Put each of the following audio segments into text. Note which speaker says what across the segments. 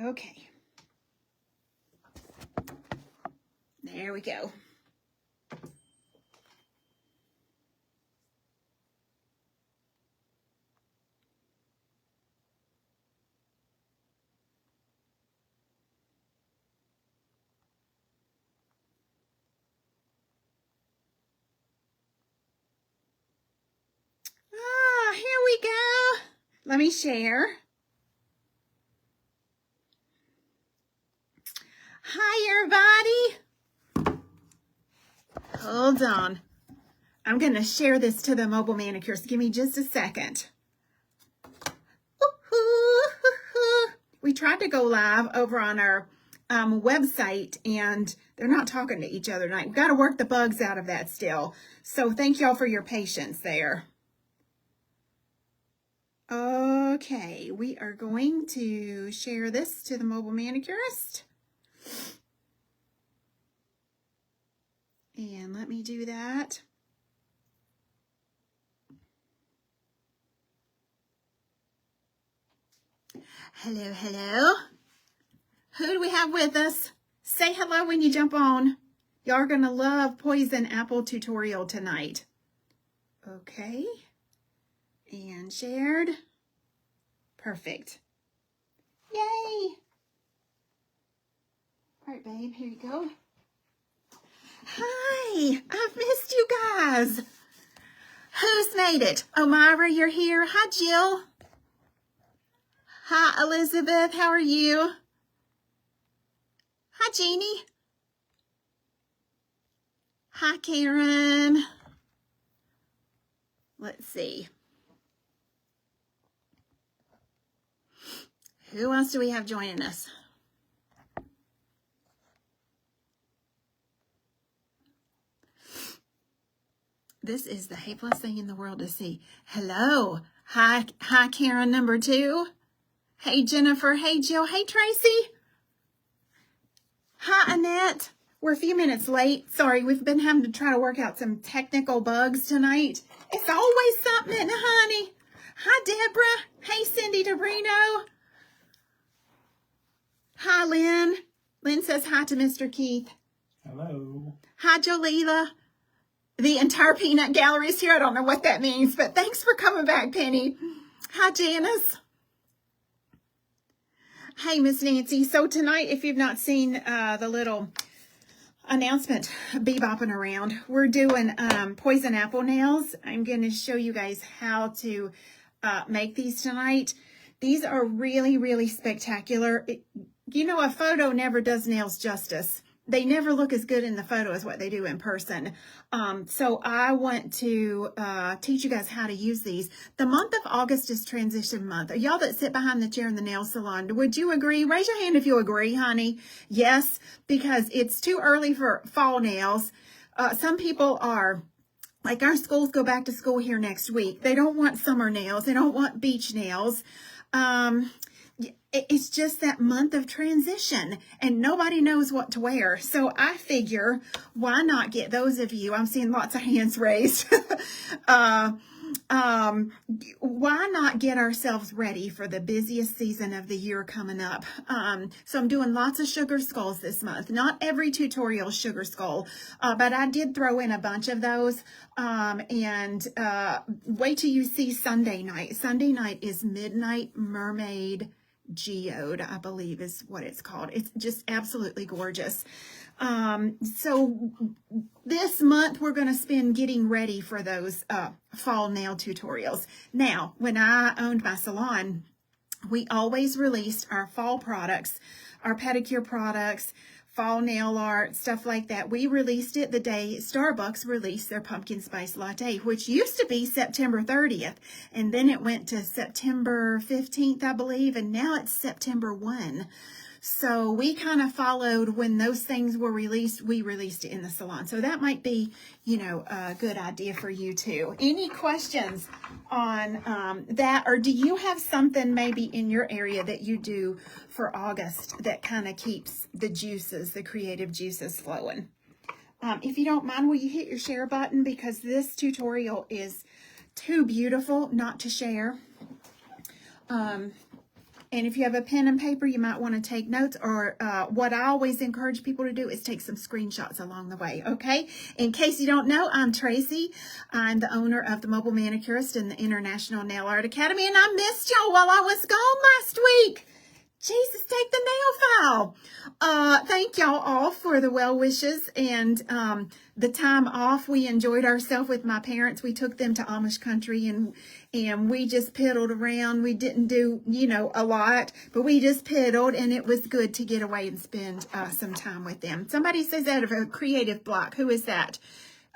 Speaker 1: Okay. There we go. Ah, here we go. Let me share. Hi, everybody. Hold on. I'm going to share this to the mobile manicures. Give me just a second. We tried to go live over on our website, and they're not talking to each other tonight. We've got to work the bugs out of that still. So thank y'all for your patience there. Okay, we are going to share this to the mobile manicurist. And let me do that. Hello, hello. Who do we have with us? Say hello when you jump on. Y'all are going to love Poison Apple tutorial tonight. Okay. And shared. Perfect. Yay. All right, babe, here you go. Hi, I've missed you guys. Who's made it? Oh, Myra, you're here. Hi, Jill. Hi, Elizabeth. How are you? Hi, Jeannie. Hi, Karen. Let's see. Who else do we have joining us? This is the hatefulest thing in the world to see. Hello. Hi, Karen number 2. Hey, Jennifer. Hey, Jill. Hey, Tracy. Hi, Annette. We're a few minutes late. Sorry, we've been having to try to work out some technical bugs tonight. It's always something, honey. Hi, Deborah. Hey, Cindy DeBrino. Hi, Lynn. Lynn says hi to Mr. Keith.
Speaker 2: Hello.
Speaker 1: Hi, Jolila. The entire peanut gallery is here. I don't know what that means, but thanks for coming back, Penny. Hi, Janice. Hey, Miss Nancy. So tonight, if you've not seen the little announcement bebopping around, we're doing poison apple nails. I'm going to show you guys how to make these tonight. These are really, really spectacular. You know, a photo never does nails justice. They never look as good in the photo as what they do in person. So I want to teach you guys how to use these. The month of August is transition month. Y'all that sit behind the chair in the nail salon, would you agree? Raise your hand if you agree, honey. Yes, because it's too early for fall nails. Some people are, like our schools go back to school here next week. They don't want summer nails. They don't want beach nails. It's just that month of transition and nobody knows what to wear. So I figure, why not get those of you, I'm seeing lots of hands raised. Why not get ourselves ready for the busiest season of the year coming up? So I'm doing lots of sugar skulls this month. Not every tutorial sugar skull, but I did throw in a bunch of those. Wait till you see Sunday night. Sunday night is Midnight Mermaid Geode, I believe is what it's called. It's just absolutely gorgeous. So this month we're going to spend getting ready for those fall nail tutorials. Now, when I owned my salon, we always released our fall products, our pedicure products, fall nail art, stuff like that. We released it the day Starbucks released their pumpkin spice latte, which used to be September 30th. And then it went to September 15th, I believe. And now it's September 1. So we kind of followed when those things were released, we released it in the salon. So that might be, you know, a good idea for you too. Any questions on that? Or do you have something maybe in your area that you do for August that kind of keeps the juices, the creative juices flowing? If you don't mind, will you hit your share button? Because this tutorial is too beautiful not to share. And if you have a pen and paper, you might want to take notes, or what I always encourage people to do is take some screenshots along the way, okay? In case you don't know, I'm Tracy. I'm the owner of the Mobile Manicurist and the International Nail Art Academy, and I missed y'all while I was gone last week. Jesus, take the nail file. Thank y'all all for the well wishes and the time off. We enjoyed ourselves with my parents. We took them to Amish country and we just piddled around. We didn't do, you know, a lot, but we just piddled, and it was good to get away and spend some time with them. Somebody says out of a creative block. Who is that?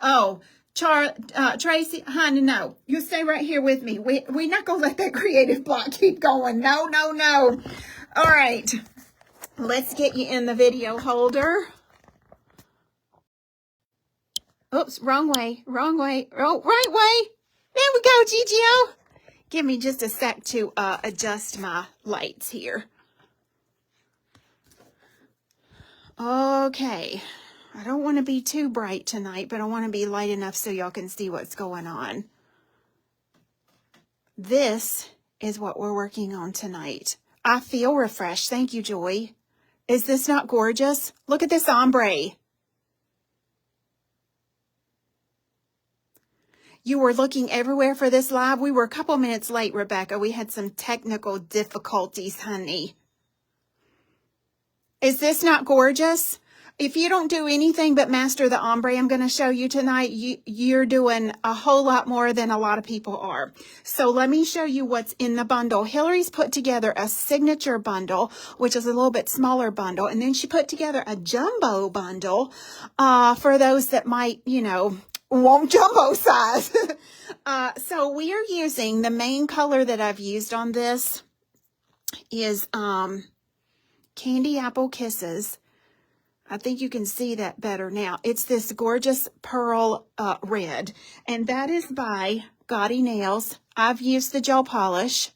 Speaker 1: Oh, Tracy, honey, no. You stay right here with me. We're not going to let that creative block keep going. No, no, no. All right. Let's get you in the video holder. Oops, wrong way, wrong way. Oh, right way. There we go, GGO. Give me just a sec to adjust my lights here. Okay. I don't want to be too bright tonight, but I want to be light enough so y'all can see what's going on. This is what we're working on tonight. I feel refreshed. Thank you, Joy. Is this not gorgeous? Look at this ombre. You were looking everywhere for this live. We were a couple minutes late, Rebecca. We had some technical difficulties, honey. Is this not gorgeous? If you don't do anything but master the ombre I'm going to show you tonight, you're doing a whole lot more than a lot of people are. So let me show you what's in the bundle. Hillary's put together a signature bundle, which is a little bit smaller bundle. And then she put together a jumbo bundle for those that might, you know, want jumbo size. So we are using, the main color that I've used on this is Candy Apple Kisses. I think you can see that better now. It's this gorgeous pearl red, and that is by Gaudy Nails. I've used the gel polish.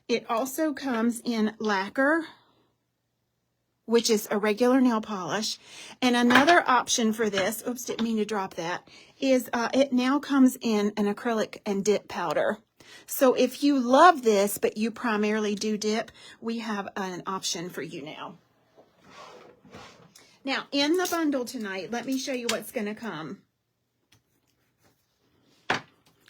Speaker 1: It also comes in lacquer, which is a regular nail polish. And another option for this, oops, didn't mean to drop that, is it now comes in an acrylic and dip powder. So if you love this, but you primarily do dip, we have an option for you now. Now, in the bundle tonight, let me show you what's going to come.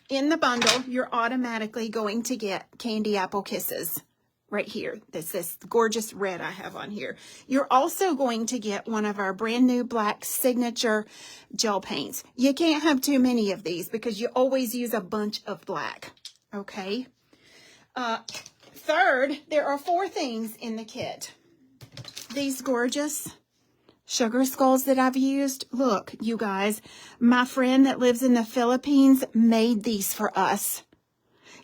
Speaker 1: In the bundle, you're automatically going to get Candy Apple Kisses right here. This gorgeous red I have on here. You're also going to get one of our brand new black signature gel paints. You can't have too many of these because you always use a bunch of black. Okay. Third, there are 4 things in the kit. These gorgeous sugar skulls that I've used. Look, you guys, my friend that lives in the Philippines made these for us.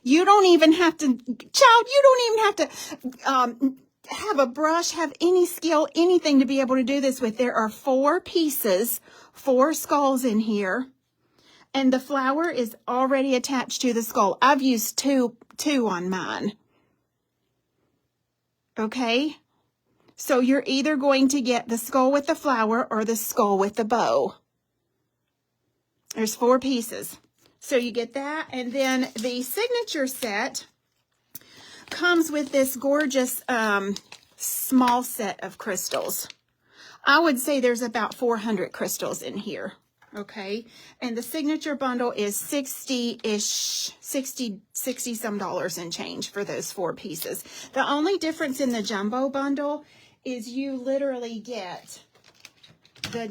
Speaker 1: You don't even have to, child, you don't even have to have a brush, have any skill, anything to be able to do this with. There are 4 pieces, 4 skulls in here, and the flower is already attached to the skull. I've used two on mine. Okay? So you're either going to get the skull with the flower or the skull with the bow. There's 4 pieces. So you get that. And then the signature set comes with this gorgeous small set of crystals. I would say there's about 400 crystals in here. Okay. And the signature bundle is 60-ish, 60 some dollars and change for those 4 pieces. The only difference in the jumbo bundle is you literally get the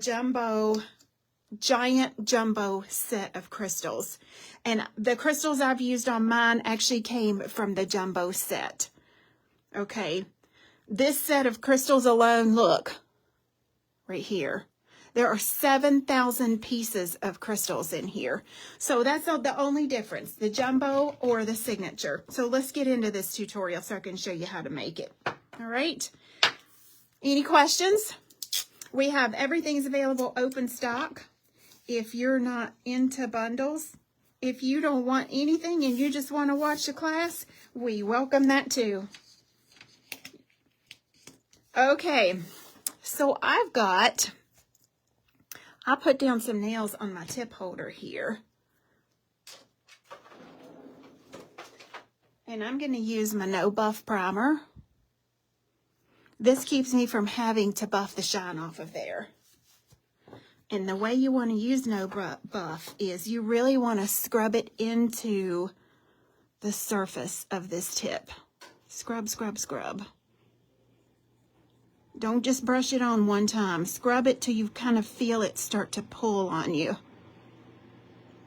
Speaker 1: giant jumbo set of crystals. And the crystals I've used on mine actually came from the jumbo set. Okay. This set of crystals alone, look, right here. There are 7,000 pieces of crystals in here. So that's the only difference, the jumbo or the signature. So let's get into this tutorial so I can show you how to make it. All right. Any questions? We have everything's available open stock. If you're not into bundles, if you don't want anything and you just want to watch the class, we welcome that too. Okay, so I put down some nails on my tip holder here. And I'm going to use my No Buff Primer. This keeps me from having to buff the shine off of there. And the way you want to use no buff is you really want to scrub it into the surface of this tip. Scrub, scrub, scrub. Don't just brush it on one time. Scrub it till you kind of feel it start to pull on you.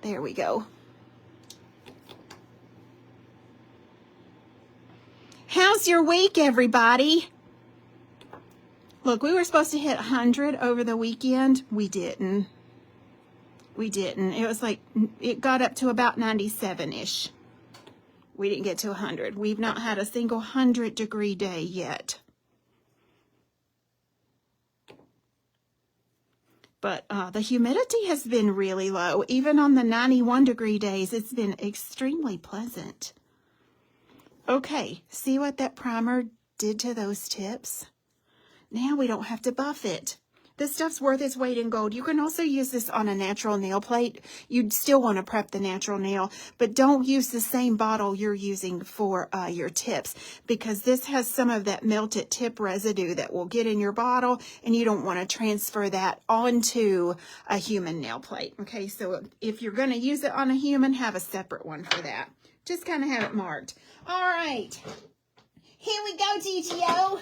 Speaker 1: There we go. How's your week, everybody? Look, we were supposed to hit 100 over the weekend. We didn't. We didn't. It was like, it got up to about 97-ish. We didn't get to 100. We've not had a single 100-degree day yet. But the humidity has been really low. Even on the 91-degree days, it's been extremely pleasant. Okay, see what that primer did to those tips? Now we don't have to buff it. This stuff's worth its weight in gold. You can also use this on a natural nail plate. You'd still want to prep the natural nail, but don't use the same bottle you're using for your tips, because this has some of that melted tip residue that will get in your bottle, and you don't want to transfer that onto a human nail plate. Okay, so if you're going to use it on a human, have a separate one for that. Just kind of have it marked. All right, here we go, GTO.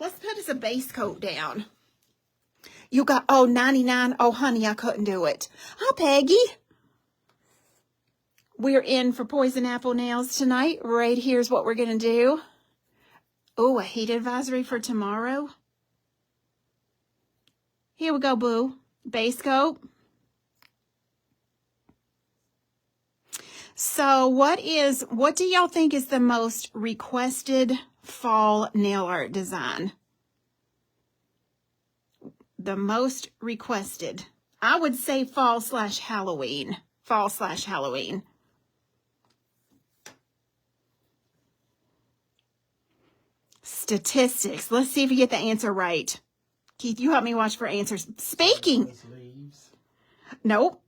Speaker 1: Let's put us a base coat down. You got, oh, 99. Oh, honey, I couldn't do it. Oh, Peggy. We're in for poison apple nails tonight. Right here's what we're going to do. Oh, a heat advisory for tomorrow. Here we go, boo. Base coat. So what do y'all think is the most requested fall nail art design? The most requested. I would say fall/Halloween. Fall/Halloween. Statistics. Let's see if you get the answer right. Keith, you help me watch for answers. Speaking. Nope.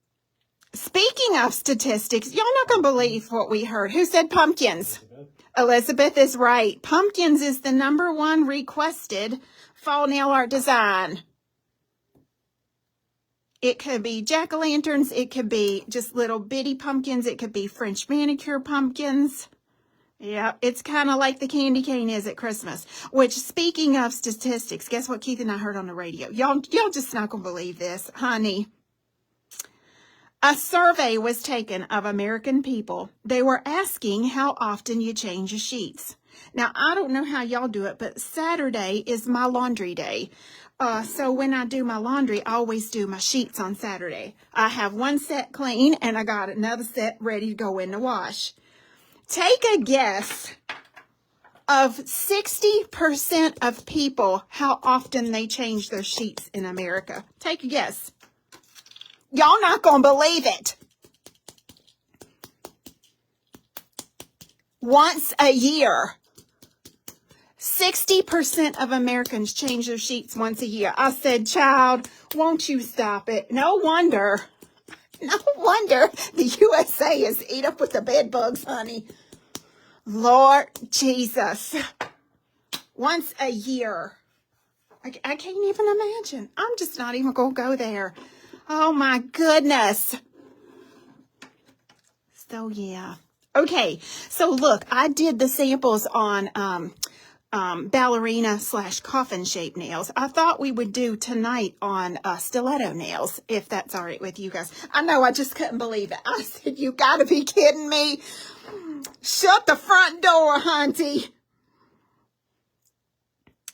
Speaker 1: Speaking of statistics, y'all not going to believe what we heard. Who said pumpkins? Elizabeth is right. Pumpkins is the #1 requested fall nail art design. It could be jack-o'-lanterns. It could be just little bitty pumpkins. It could be French manicure pumpkins. Yeah, it's kind of like the candy cane is at Christmas. Which, speaking of statistics, guess what Keith and I heard on the radio? Y'all just not going to believe this, honey. A survey was taken of American people. They were asking how often you change your sheets. Now, I don't know how y'all do it, but Saturday is my laundry day. So when I do my laundry, I always do my sheets on Saturday. I have one set clean, and I got another set ready to go in the wash. Take a guess of 60% of people how often they change their sheets in America. Take a guess. Y'all not going to believe it. Once a year. 60% of Americans change their sheets once a year. I said, child, won't you stop it? No wonder the USA is eat up with the bed bugs, honey. Lord Jesus. Once a year. I can't even imagine. I'm just not even going to go there. Oh my goodness. So yeah. Okay. So look, I did the samples on ballerina/coffin shape nails. I thought we would do tonight on stiletto nails, if that's all right with you guys. I know, I just couldn't believe it. I said, you gotta be kidding me. Shut the front door, hunty.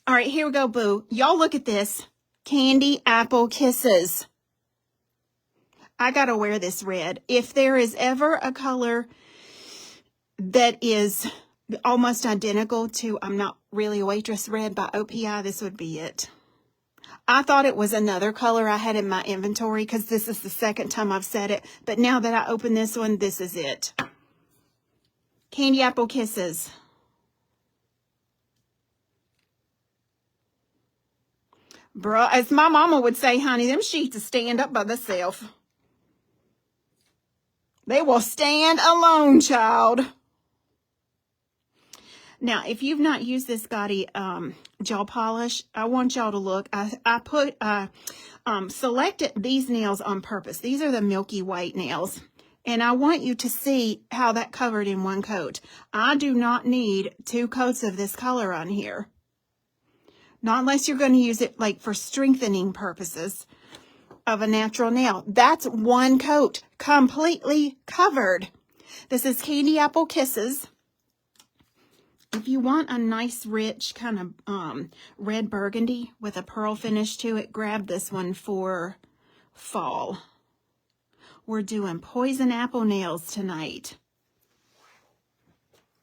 Speaker 1: All right, here we go, boo. Y'all look at this. Candy apple kisses. I gotta wear this red. If there is ever a color that is almost identical to I'm Not Really a Waitress red by OPI, this would be it. I thought it was another color I had in my inventory because this is the second time I've said it. But now that I open this one, this is it. Candy apple kisses. Bruh, as my mama would say, honey, them sheets will stand up by themselves. They will stand alone, child. Now, if you've not used this Gotti gel polish, I want y'all to look. I put selected these nails on purpose. These are the milky white nails. And I want you to see how that covered in one coat. I do not need 2 coats of this color on here. Not unless you're going to use it like for strengthening purposes of a natural nail. That's 1 coat, completely covered. This is Candy Apple Kisses. If you want a nice, rich kind of red burgundy with a pearl finish to it, grab this one for fall. We're doing poison apple nails tonight.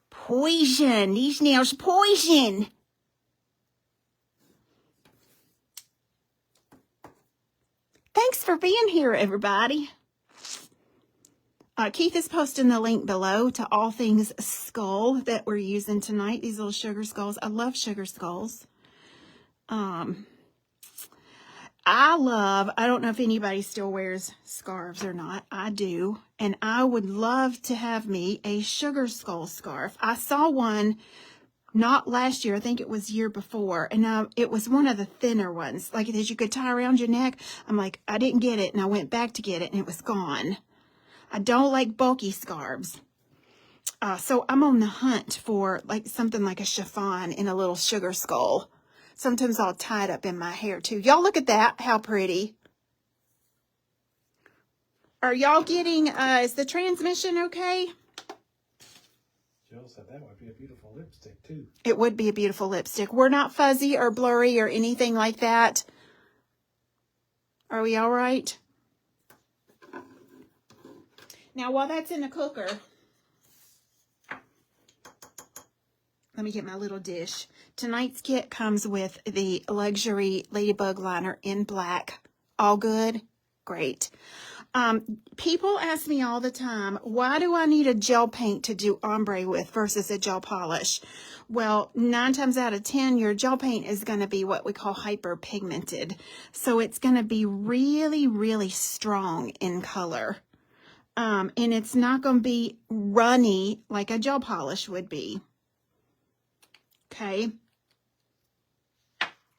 Speaker 1: Poison. These nails poison. Thanks for being here, everybody. Keith is posting the link below to all things skull that we're using tonight. These little sugar skulls. I love sugar skulls. I don't know if anybody still wears scarves or not. I do. And I would love to have me a sugar skull scarf. I saw one not last year. I think it was year before. And it was one of the thinner ones, like that you could tie around your neck. I'm like, I didn't get it. And I went back to get it and it was gone. I don't like bulky scarves. So I'm on the hunt for like something like a chiffon in a little sugar skull. Sometimes I'll tie it up in my hair too. Y'all look at that. How pretty. Are y'all getting, is the transmission okay?
Speaker 2: Jill said that would be a beautiful lipstick too.
Speaker 1: It would be a beautiful lipstick. We're not fuzzy or blurry or anything like that. Are we all right? Now, while that's in the cooker, let me get my little dish. Tonight's kit comes with the luxury ladybug liner in black. All good? Great. People ask me all the time, why do I need a gel paint to do ombre with versus a gel polish? Well, 9 times out of 10, your gel paint is going to be what we call hyperpigmented. So it's going to be really, really strong in color. And it's not going to be runny like a gel polish would be. Okay.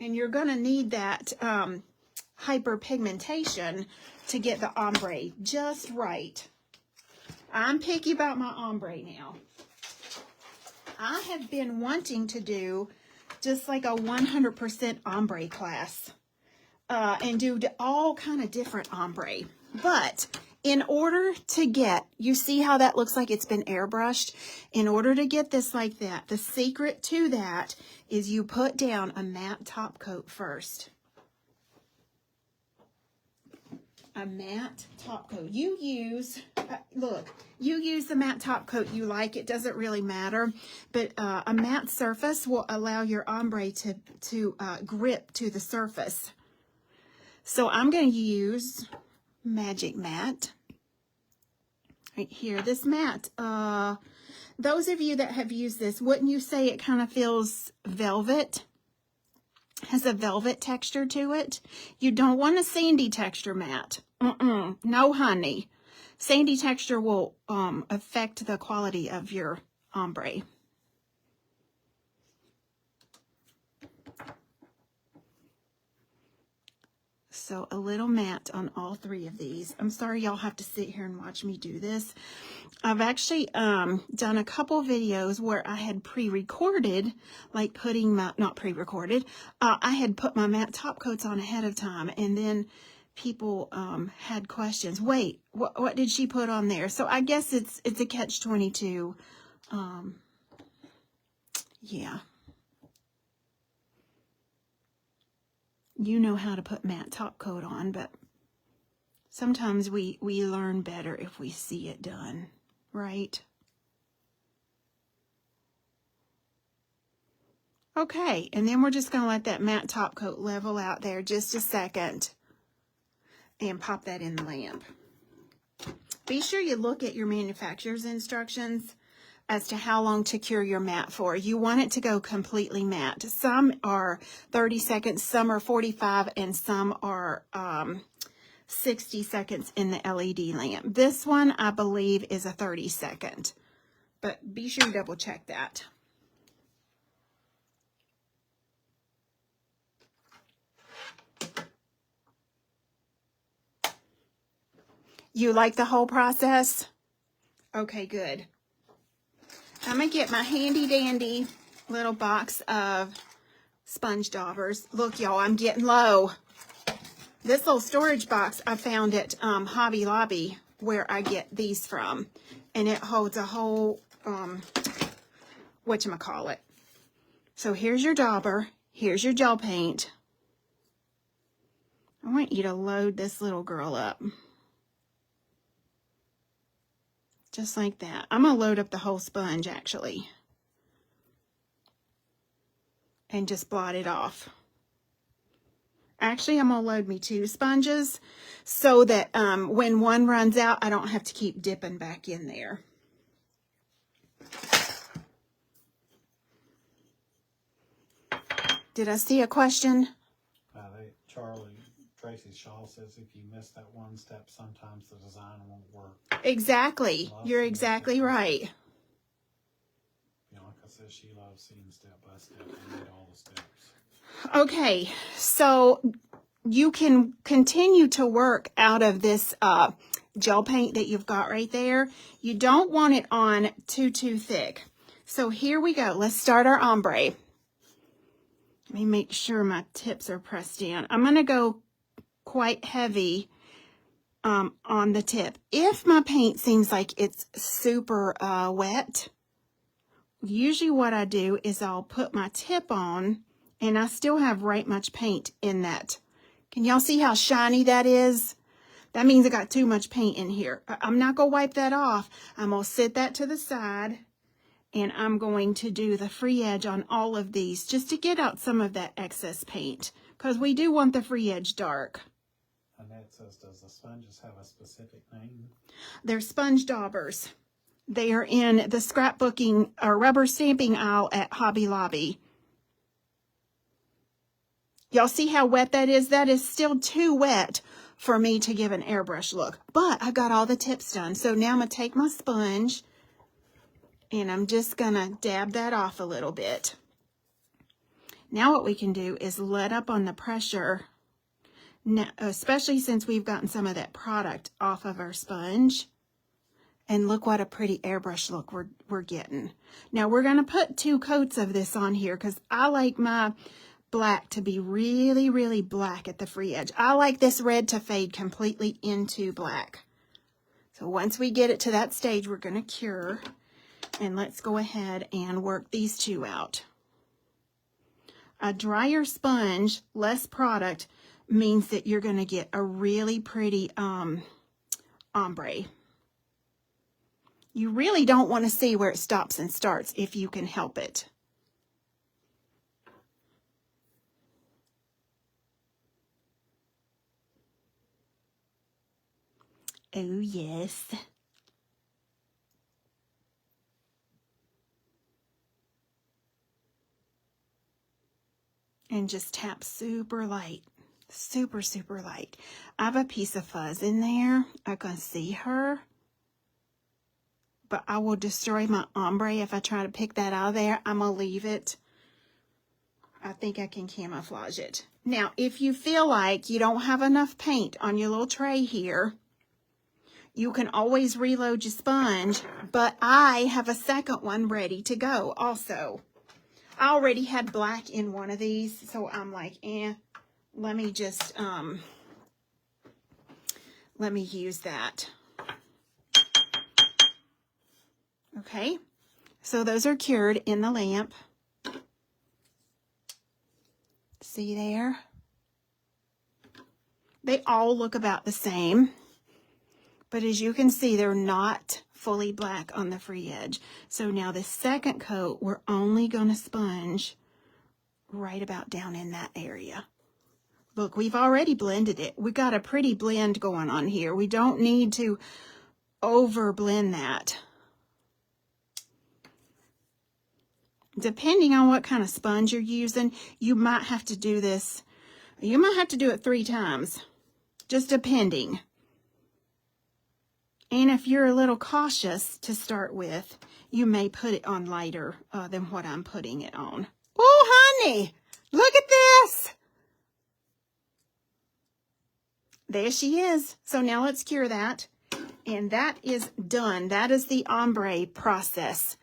Speaker 1: And you're going to need that hyperpigmentation to get the ombre just right. I'm picky about my ombre now. I have been wanting to do just like a 100% ombre class and do all kind of different ombre. But in order to get, you see how that looks like it's been airbrushed? In order to get this like that, the secret to that is you put down a matte top coat first. A matte top coat. You use, look, you use the matte top coat you like. It doesn't really matter. But a matte surface will allow your ombre to grip to the surface. So I'm going to use Magic Matte. Right here, this matte. Those of you that have used this, wouldn't you say it kind of feels velvet? Has a velvet texture to it. You don't want a sandy texture matte. No, honey. Sandy texture will affect the quality of your ombre. So a little matte on all 3 of these. I'm sorry y'all have to sit here and watch me do this. I've actually done a couple videos where I had pre-recorded, like putting my, not pre-recorded, I had put my matte top coats on ahead of time, and then people had questions. Wait, what did she put on there? So I guess it's a catch-22. Yeah. You know how to put matte top coat on, but sometimes we learn better if we see it done, right? Okay, and then we're just going to let that matte top coat level out there just a second and pop that in the lamp. Be sure you look at your manufacturer's instructions as to how long to cure your matte for. You want it to go completely matte. Some are 30 seconds, some are 45, and some are 60 seconds in the LED lamp. This one, I believe, is a 30 second. But be sure you double check that. You like the whole process? Okay, good. I'm going to get my handy dandy little box of sponge daubers. Look, y'all, I'm getting low. This little storage box I found at Hobby Lobby, where I get these from. And it holds a whole, whatchamacallit. So here's your dauber. Here's your gel paint. I want you to load this little girl up. Just like that. I'm going to load up the whole sponge, actually. And just blot it off. Actually, I'm going to load me 2 sponges so that when one runs out, I don't have to keep dipping back in there. Did I see a question?
Speaker 2: Tracy Shaw says if you miss that one step, sometimes the design won't work.
Speaker 1: Exactly. You're exactly right.
Speaker 2: You know, like I said, she loves seeing step by step and read all the steps.
Speaker 1: Okay, so you can continue to work out of this gel paint that you've got right there. You don't want it on too thick. So here we go. Let's start our ombre. Let me make sure my tips are pressed in. I'm going to go quite heavy on the tip. If my paint seems like it's super wet, usually what I do is I'll put my tip on, and I still have right much paint in that. Can y'all see how shiny that is? That means I got too much paint in here. I'm not going to wipe that off. I'm going to sit that to the side, and I'm going to do the free edge on all of these just to get out some of that excess paint, because we do want the free edge dark.
Speaker 2: Annette says, does the sponges have a specific name?
Speaker 1: They're sponge daubers. They are in the scrapbooking or rubber stamping aisle at Hobby Lobby. Y'all see how wet that is? That is still too wet for me to give an airbrush look. But I got all the tips done. So now I'm going to take my sponge and I'm just going to dab that off a little bit. Now what we can do is let up on the pressure, now, especially since we've gotten some of that product off of our sponge. And look what a pretty airbrush look we're getting. Now we're going to put 2 coats of this on here because I like my black to be really, really black at the free edge. I like this red to fade completely into black. So once we get it to that stage, we're going to cure. And let's go ahead and work these 2 out. A drier sponge, less product, means that you're going to get a really pretty ombre. You really don't want to see where it stops and starts if you can help it. Oh, yes. And just tap super light. Super, super light. I have a piece of fuzz in there. I can see her. But I will destroy my ombre if I try to pick that out of there. I'm going to leave it. I think I can camouflage it. Now, if you feel like you don't have enough paint on your little tray here, you can always reload your sponge, but I have a second one ready to go also. I already had black in one of these, so I'm like, let me just, let me use that. Okay, so those are cured in the lamp. See there? They all look about the same, but as you can see, they're not fully black on the free edge. So now the second coat, we're only going to sponge right about down in that area. Look, we've already blended it. We got a pretty blend going on here. We don't need to over blend that. Depending on what kind of sponge you're using, you might have to do this. You might have to do it 3 times, just depending. And if you're a little cautious to start with, you may put it on lighter than what I'm putting it on. Oh, honey, look at this. There she is. So now let's cure that. And that is done. That is the ombre process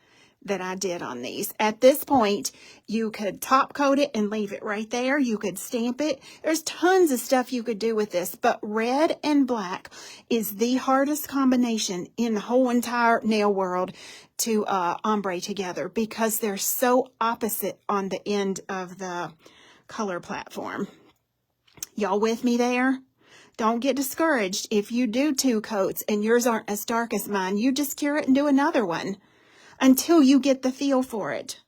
Speaker 1: that I did on these. At this point, you could top coat it and leave it right there. You could stamp it. There's tons of stuff you could do with this, but red and black is the hardest combination in the whole entire nail world to ombre together because they're so opposite on the end of the color platform. Y'all with me there? Don't get discouraged if you do 2 coats and yours aren't as dark as mine. You just cure it and do another one until you get the feel for it.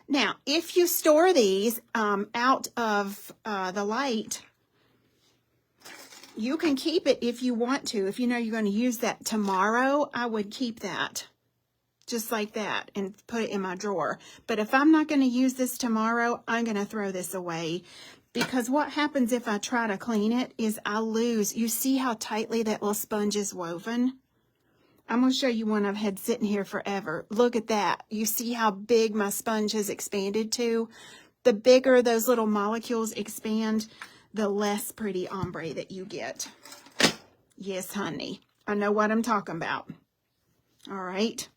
Speaker 1: Now, if you store these out of the light, you can keep it if you want to. If you know you're going to use that tomorrow, I would keep that just like that and put it in my drawer. But if I'm not going to use this tomorrow, I'm going to throw this away. Because what happens if I try to clean it is I lose. You see how tightly that little sponge is woven? I'm going to show you one I've had sitting here forever. Look at that. You see how big my sponge has expanded to? The bigger those little molecules expand, the less pretty ombre that you get. Yes, honey. I know what I'm talking about. All right.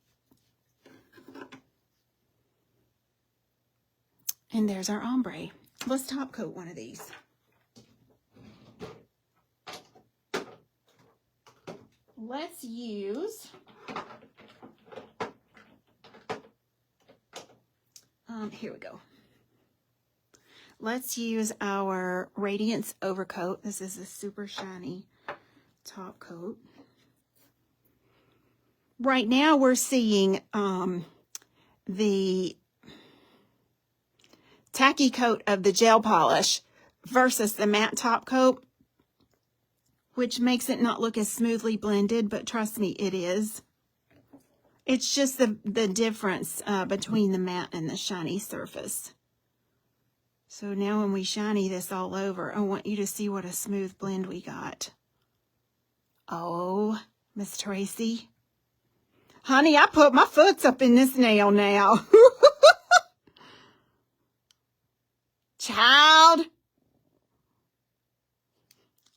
Speaker 1: And there's our ombre. Let's top coat one of these. Let's use here we go. Let's use our Radiance Overcoat. This is a super shiny top coat. Right now we're seeing the tacky coat of the gel polish versus the matte top coat, which makes it not look as smoothly blended, but trust me, it is. It's just the difference between the matte and the shiny surface. So now when we shiny this all over, I want you to see what a smooth blend we got. Oh, Miss Tracy. Honey, I put my foots up in this nail now. Child.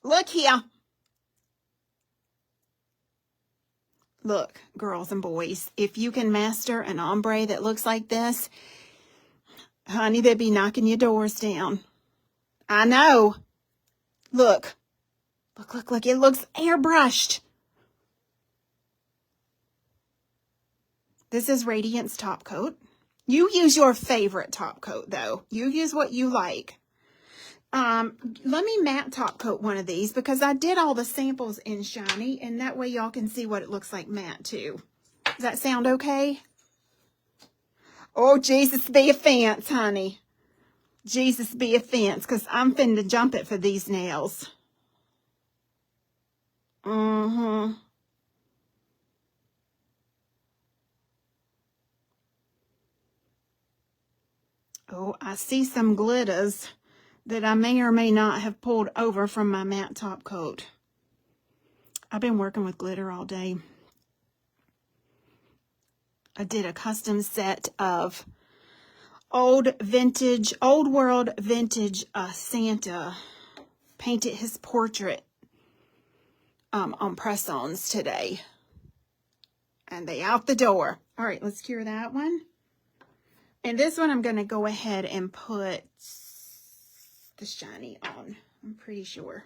Speaker 1: Look here. Look, girls and boys, if you can master an ombre that looks like this, honey, they'd be knocking your doors down. I know. Look. Look, look, look. It looks airbrushed. This is Radiance Top Coat. You use your favorite top coat, though. You use what you like. Let me matte top coat one of these because I did all the samples in shiny, and that way y'all can see what it looks like matte, too. Does that sound okay? Oh, Jesus be a fence, honey. Jesus be a fence, because I'm finna jump it for these nails. Mm-hmm. Oh, I see some glitters that I may or may not have pulled over from my matte top coat. I've been working with glitter all day. I did a custom set of old world vintage Santa. Painted his portrait on press-ons today. And they out the door. All right, let's cure that one. And this one I'm going to go ahead and put the shiny on. I'm pretty sure.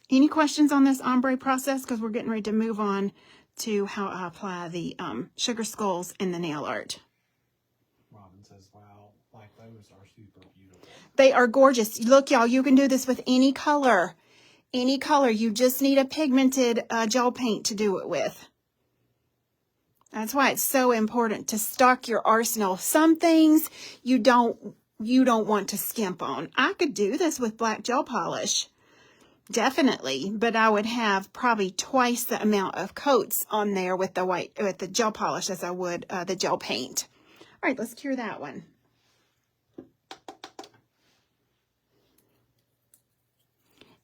Speaker 1: Any questions on this ombre process? Because we're getting ready to move on to how I apply the sugar skulls in the nail art.
Speaker 2: Robin says, wow, like those are super beautiful.
Speaker 1: They are gorgeous. Look, y'all, you can do this with any color. Any color. You just need a pigmented gel paint to do it with. That's why it's so important to stock your arsenal. Some things you don't want to skimp on. I could do this with black gel polish. Definitely, but I would have probably twice the amount of coats on there with the gel polish as I would the gel paint. All right, let's cure that one.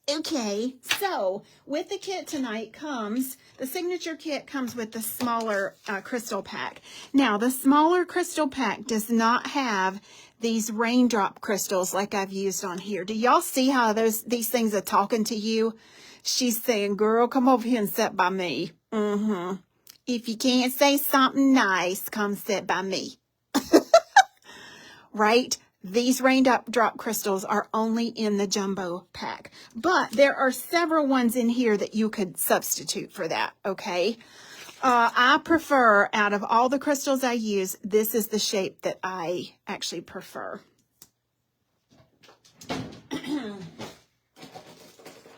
Speaker 1: Okay, so with the kit tonight comes, the signature kit comes with the smaller crystal pack. Now, the smaller crystal pack does not have these raindrop crystals like I've used on here. Do y'all see how these things are talking to you? She's saying, girl, come over here and sit by me. If you can't say something nice, come sit by me. Right? These raindrop crystals are only in the jumbo pack, but there are several ones in here that you could substitute for that, okay? I prefer, out of all the crystals I use, this is the shape that I actually prefer.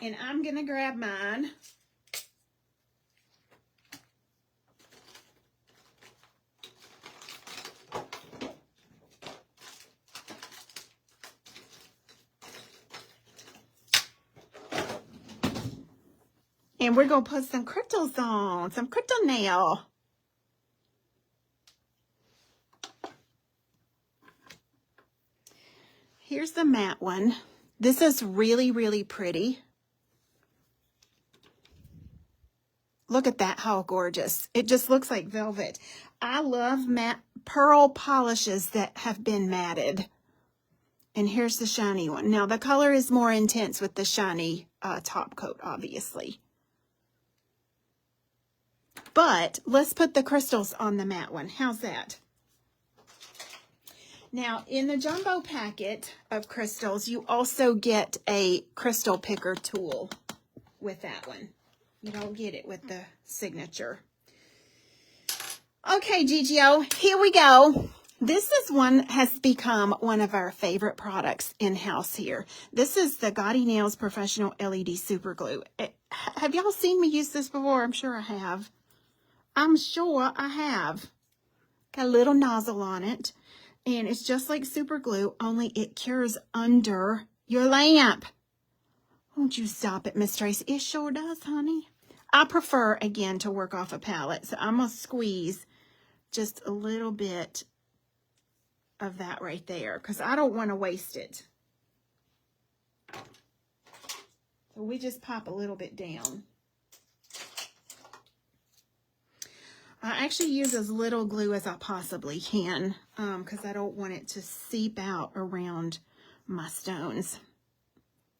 Speaker 1: And I'm going to grab mine. And we're going to put some crystals on, some crystal nail. Here's the matte one. This is really, really pretty. Look at that, how gorgeous. It just looks like velvet. I love matte pearl polishes that have been matted. And here's the shiny one. Now, the color is more intense with the shiny top coat, obviously. But let's put the crystals on the matte one. How's that? Now, in the jumbo packet of crystals, you also get a crystal picker tool with that one. You don't get it with the signature. Okay, GGO, here we go. This has become one of our favorite products in-house here. This is the Gaudy Nails Professional LED Super Glue. Have y'all seen me use this before? I'm sure I have. I'm sure I have. Got a little nozzle on it. And it's just like super glue, only it cures under your lamp. Won't you stop it, Miss Tracy? It sure does, honey. I prefer, again, to work off a palette. So I'm going to squeeze just a little bit of that right there because I don't want to waste it. So we just pop a little bit down. I actually use as little glue as I possibly can because I don't want it to seep out around my stones.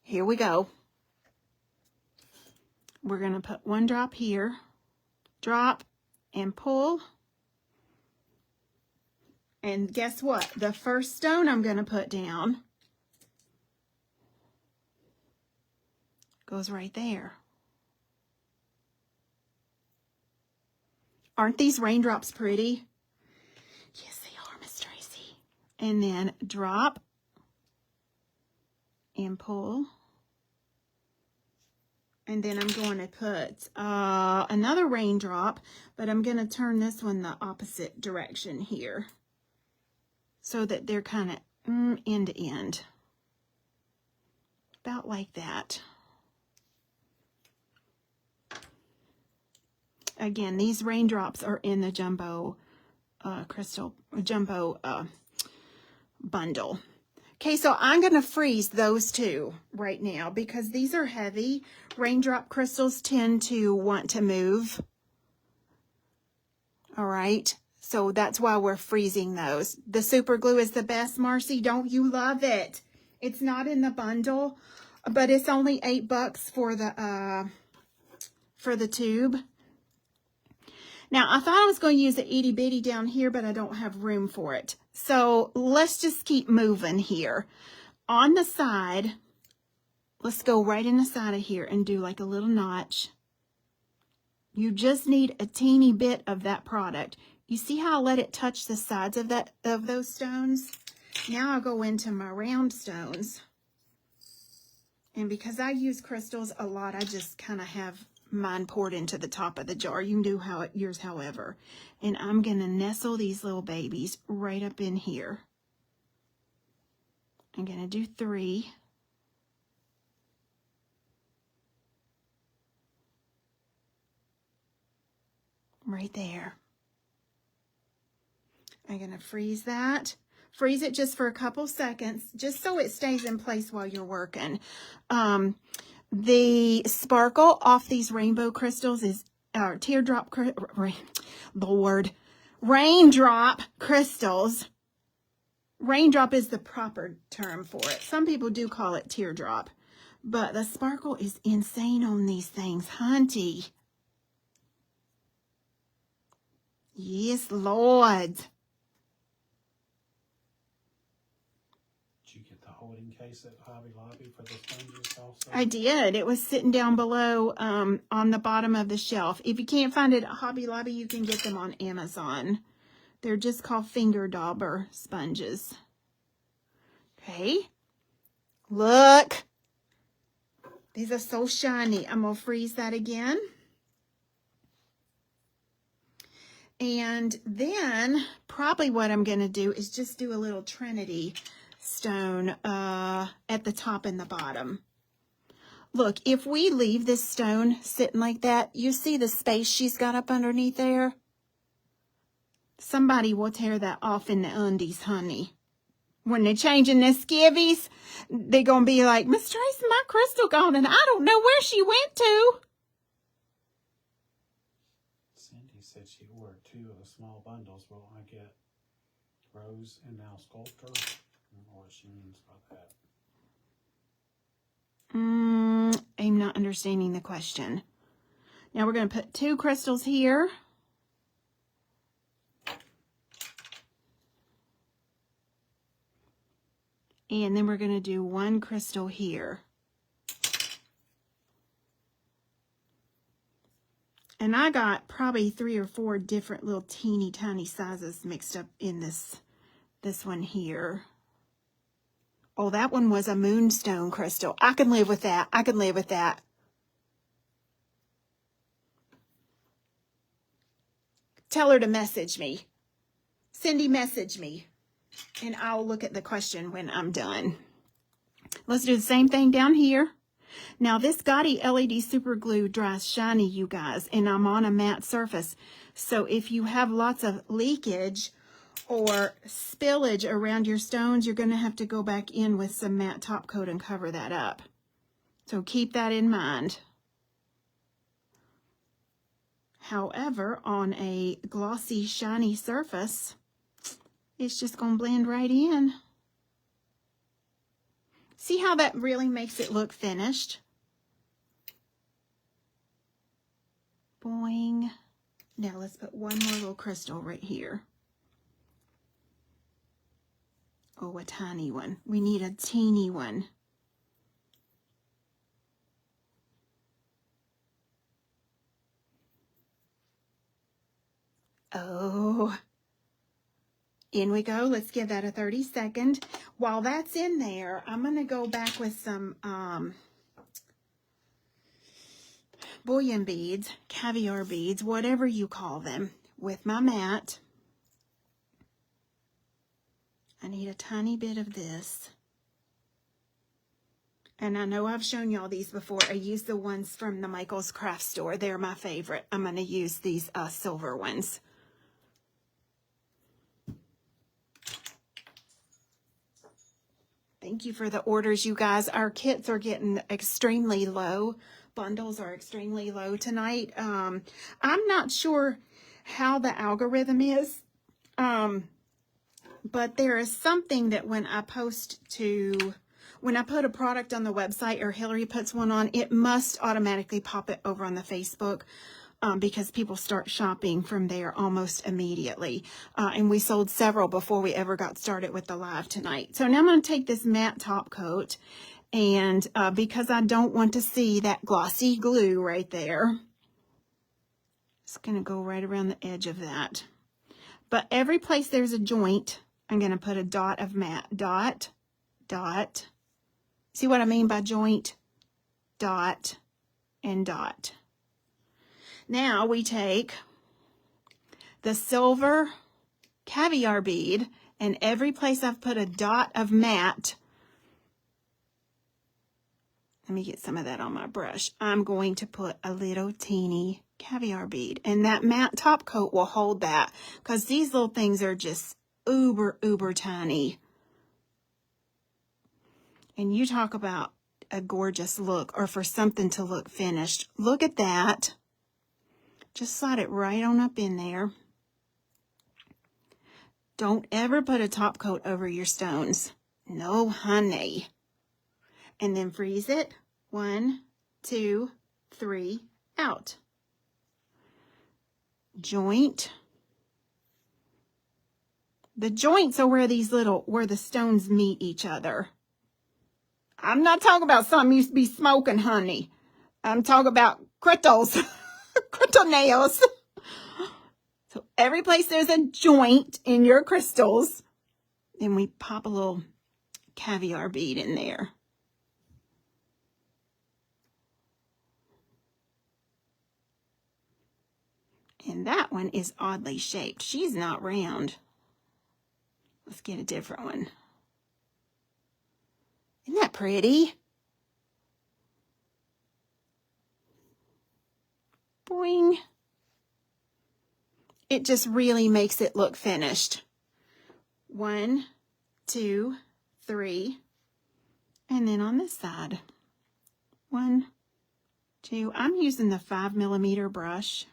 Speaker 1: Here we go. We're going to put one drop here, drop, and pull. And guess what? The first stone I'm going to put down goes right there. Aren't these raindrops pretty? Yes, they are, Miss Tracy. And then drop and pull. And then I'm going to put another raindrop, but I'm going to turn this one the opposite direction here so that they're kind of end to end. About like that. Again, these raindrops are in the jumbo bundle. Okay, so I'm going to freeze those two right now because these are heavy. Raindrop crystals tend to want to move. All right, so that's why we're freezing those. The super glue is the best, Marcy. Don't you love it? It's not in the bundle, but it's only $8 for the tube. Now, I thought I was going to use the itty bitty down here, but I don't have room for it. So let's just keep moving here. On the side, let's go right in the side of here and do like a little notch. You just need a teeny bit of that product. You see how I let it touch the sides of those stones? Now I'll go into my round stones. And because I use crystals a lot, I just kind of have mine poured into the top of the jar. You can do yours however. And I'm going to nestle these little babies right up in here. I'm going to do 3. Right there. I'm going to freeze that. Freeze it just for a couple seconds, just so it stays in place while you're working. The sparkle off these rainbow crystals is teardrop, raindrop crystals. Raindrop is the proper term for it. Some people do call it teardrop, but the sparkle is insane on these things, hunty. Yes, Lord.
Speaker 2: Did you get the holding case at Hobby Lobby for the sponges also?
Speaker 1: I did. It was sitting down below on the bottom of the shelf. If you can't find it at Hobby Lobby, you can get them on Amazon. They're just called finger dauber sponges. Okay. Look. These are so shiny. I'm going to freeze that again. And then probably what I'm going to do is just do a little Trinity stone at the top and the bottom. Look, if we leave this stone sitting like that, you see the space she's got up underneath there? Somebody will tear that off in the undies, honey. When they're changing their skivvies, they're going to be like, Miss Tracy, my crystal gone, and I don't know where she went to.
Speaker 2: Cindy said she ordered 2 of the small bundles. Will I get Rose and now Sculptor? I don't know what she means by that.
Speaker 1: I'm not understanding the question. Now we're going to put 2 crystals here. And then we're going to do 1 crystal here. And I got probably 3 or 4 different little teeny tiny sizes mixed up in this one here. Oh, that one was a moonstone crystal. I can live with that. I can live with that. Tell her to message me. Cindy, message me. And I'll look at the question when I'm done. Let's do the same thing down here. Now this Gotti LED Super Glue dries shiny, you guys, and I'm on a matte surface. So if you have lots of leakage or spillage around your stones, you're going to have to go back in with some matte top coat and cover that up. So keep that in mind. However, on a glossy, shiny surface, it's just going to blend right in. See how that really makes it look finished? Boing. Now let's put 1 more little crystal right here. Oh, a tiny one. We need a teeny one. Oh. In we go. Let's give that a 30-second. While that's in there, I'm going to go back with some bullion beads, caviar beads, whatever you call them, with my mat. I need a tiny bit of this. And I know I've shown y'all these before. I use the ones from the Michael's Craft Store. They're my favorite. I'm going to use these silver ones. Thank you for the orders, you guys. Our kits are getting extremely low. Bundles are extremely low tonight. I'm not sure how the algorithm is, but there is something that when I put a product on the website or Hillary puts one on, it must automatically pop it over on the Facebook. Because people start shopping from there almost immediately. And we sold several before we ever got started with the live tonight. So now I'm going to take this matte top coat, and because I don't want to see that glossy glue right there, it's going to go right around the edge of that. But every place there's a joint, I'm going to put a dot of matte. Dot, dot. See what I mean by joint? Dot and dot. Now we take the silver caviar bead, and every place I've put a dot of matte, let me get some of that on my brush, I'm going to put a little teeny caviar bead. And that matte top coat will hold that, because these little things are just uber tiny. And you talk about a gorgeous look or for something to look finished. Look at that. Just slide it right on up in there. Don't ever put a top coat over your stones. No, honey. And then freeze it. 1, 2, 3, out. Joint. The joints are where the stones meet each other. I'm not talking about something you used to be smoking, honey. I'm talking about crystals. Crystal nails. So every place there's a joint in your crystals, then we pop a little caviar bead in there. And that one is oddly shaped. She's not round. Let's get a different one. Isn't that pretty? Boing. It just really makes it look finished. 1, 2, 3. And then on this side. 1, 2. I'm using the 5mm brush.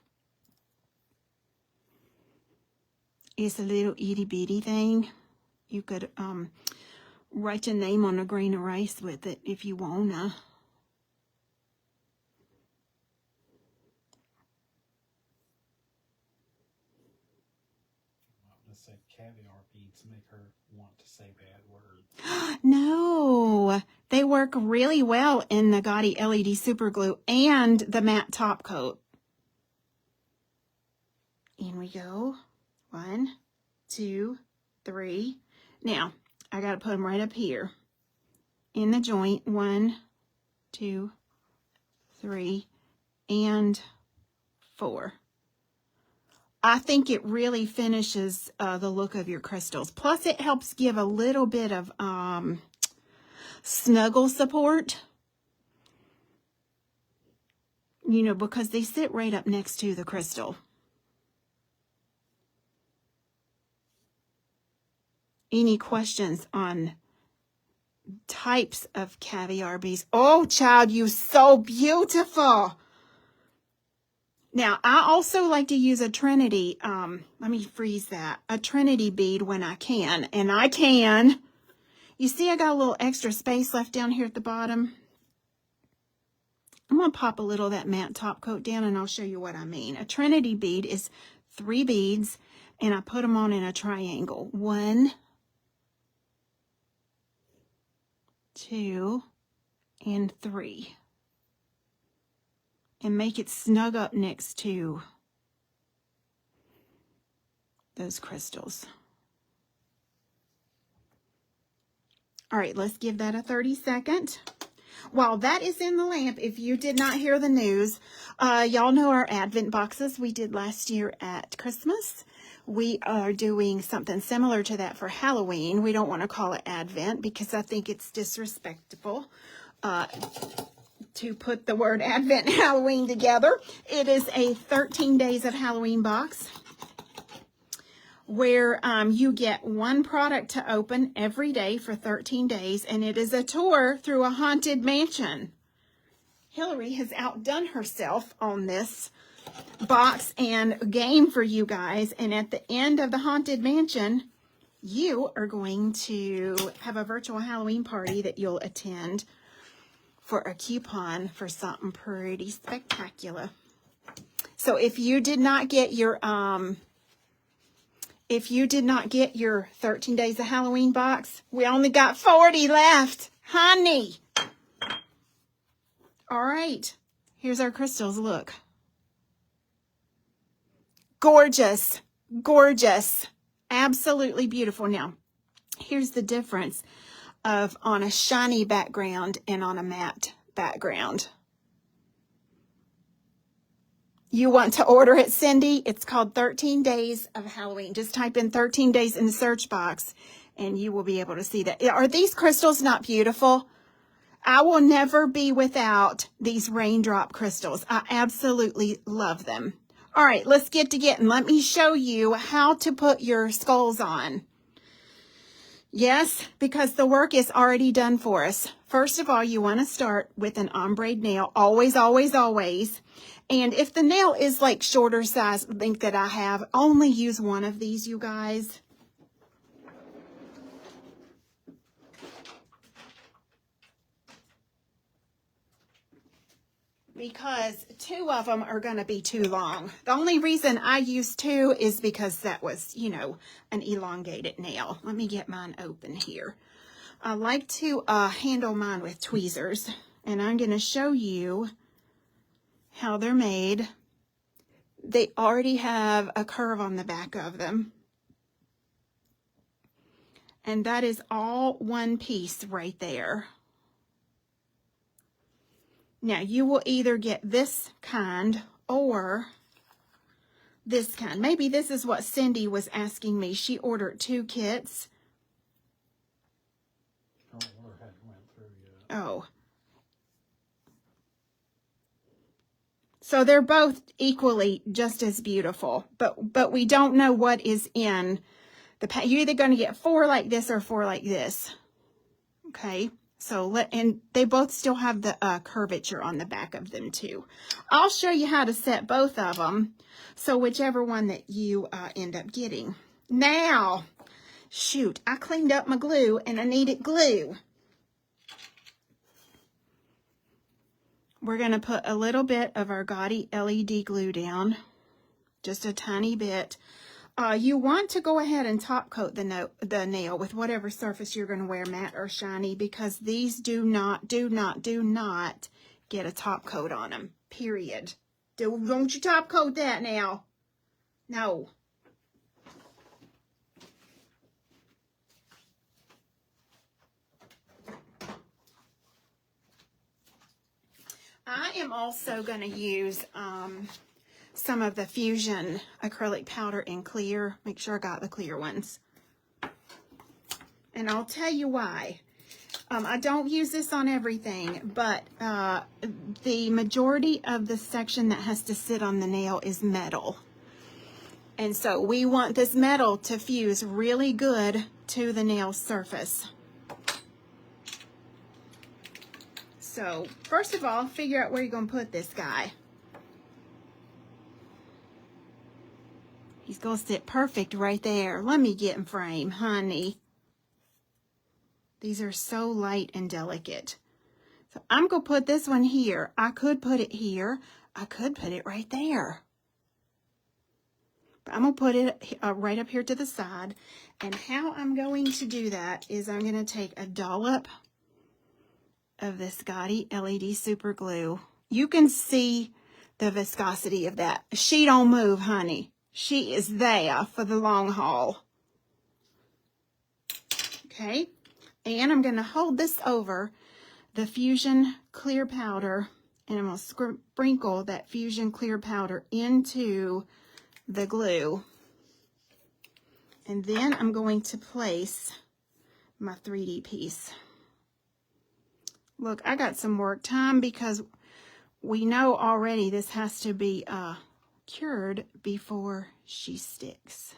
Speaker 1: It's a little itty bitty thing. You could write your name on a grain of rice with it if you wanna.
Speaker 2: Said caviar beads make her want to say bad words.
Speaker 1: No, they work really well in the Gaudy LED Super Glue and the matte top coat. In we go. 1, 2, 3. Now, I got to put them right up here in the joint. 1, 2, 3, and 4. I think it really finishes the look of your crystals. Plus, it helps give a little bit of snuggle support. You know, because they sit right up next to the crystal. Any questions on types of caviar beads? Oh, child, you're so beautiful. Now, I also like to use a Trinity, let me freeze that, a Trinity bead when I can, and I can. You see I got a little extra space left down here at the bottom. I'm going to pop a little of that matte top coat down, and I'll show you what I mean. A Trinity bead is 3 beads, and I put them on in a triangle. 1, 2, and 3. And make it snug up next to those crystals. All right, let's give that a 30-second. While that is in the lamp, if you did not hear the news, y'all know our Advent boxes we did last year at Christmas. We are doing something similar to that for Halloween. We don't want to call it Advent because I think it's disrespectful to put the word Advent and Halloween together. It is a 13 Days of Halloween box where you get one product to open every day for 13 days, and it is a tour through a haunted mansion. Hillary has outdone herself on this box and game for you guys, and at the end of the haunted mansion, you are going to have a virtual Halloween party that you'll attend for a coupon for something pretty spectacular. So if you did not get your 13 Days of Halloween box, we only got 40 left, honey. All right, here's our crystals. Look, gorgeous, gorgeous, absolutely beautiful. Now, here's the difference of on a shiny background and on a matte background. You want to order it, Cindy? It's called 13 Days of Halloween. Just type in 13 days in the search box and you will be able to see that. Are these crystals not beautiful? I will never be without these raindrop crystals. I absolutely love them. All right, let's get to getting. Let me show you how to put your skulls on. Yes, because the work is already done for us. first of all, you want to start with an ombre nail. Always, always, always. And if the nail is like shorter size length that I have, only use one of these, you guys. Because two of them are going to be too long. The only reason I use two is because that was, you know, an elongated nail. Let me get mine open here. I like to handle mine with tweezers, and I'm going to show you how they're made. They already have a curve on the back of them. And that is all one piece right there. Now, you will either get this kind or this kind. Maybe this is what Cindy was asking me. She ordered 2 kits. Oh. So they're both equally just as beautiful, but we don't know what is in the pack. You're either going to get 4 like this or 4 like this. Okay. So and they both still have the curvature on the back of them too. I'll show you how to set both of them. So whichever one that you end up getting. Now, shoot, I cleaned up my glue and I needed glue. We're going to put a little bit of our gaudy LED glue down. Just a tiny bit. You want to go ahead and top coat the nail with whatever surface you're going to wear, matte or shiny, because these do not get a top coat on them, period. Don't you top coat that now. No. I am also going to use some of the Fusion acrylic powder in clear. Make sure I got the clear ones. And I'll tell you why. I don't use this on everything, but the majority of the section that has to sit on the nail is metal. And so we want this metal to fuse really good to the nail surface. So first of all, figure out where you're going to put this guy. He's going to sit perfect right there. Let me get in frame, honey. These are so light and delicate. So I'm going to put this one here. I could put it here. I could put it right there. But I'm going to put it right up here to the side. And how I'm going to do that is I'm going to take a dollop of this gaudy LED super glue. You can see the viscosity of that. She don't move, honey. She is there for the long haul. Okay, and I'm going to hold this over the Fusion clear powder, and I'm going to sprinkle that Fusion clear powder into the glue. And then I'm going to place my 3D piece. Look, I got some work time because we know already this has to be cured before she sticks.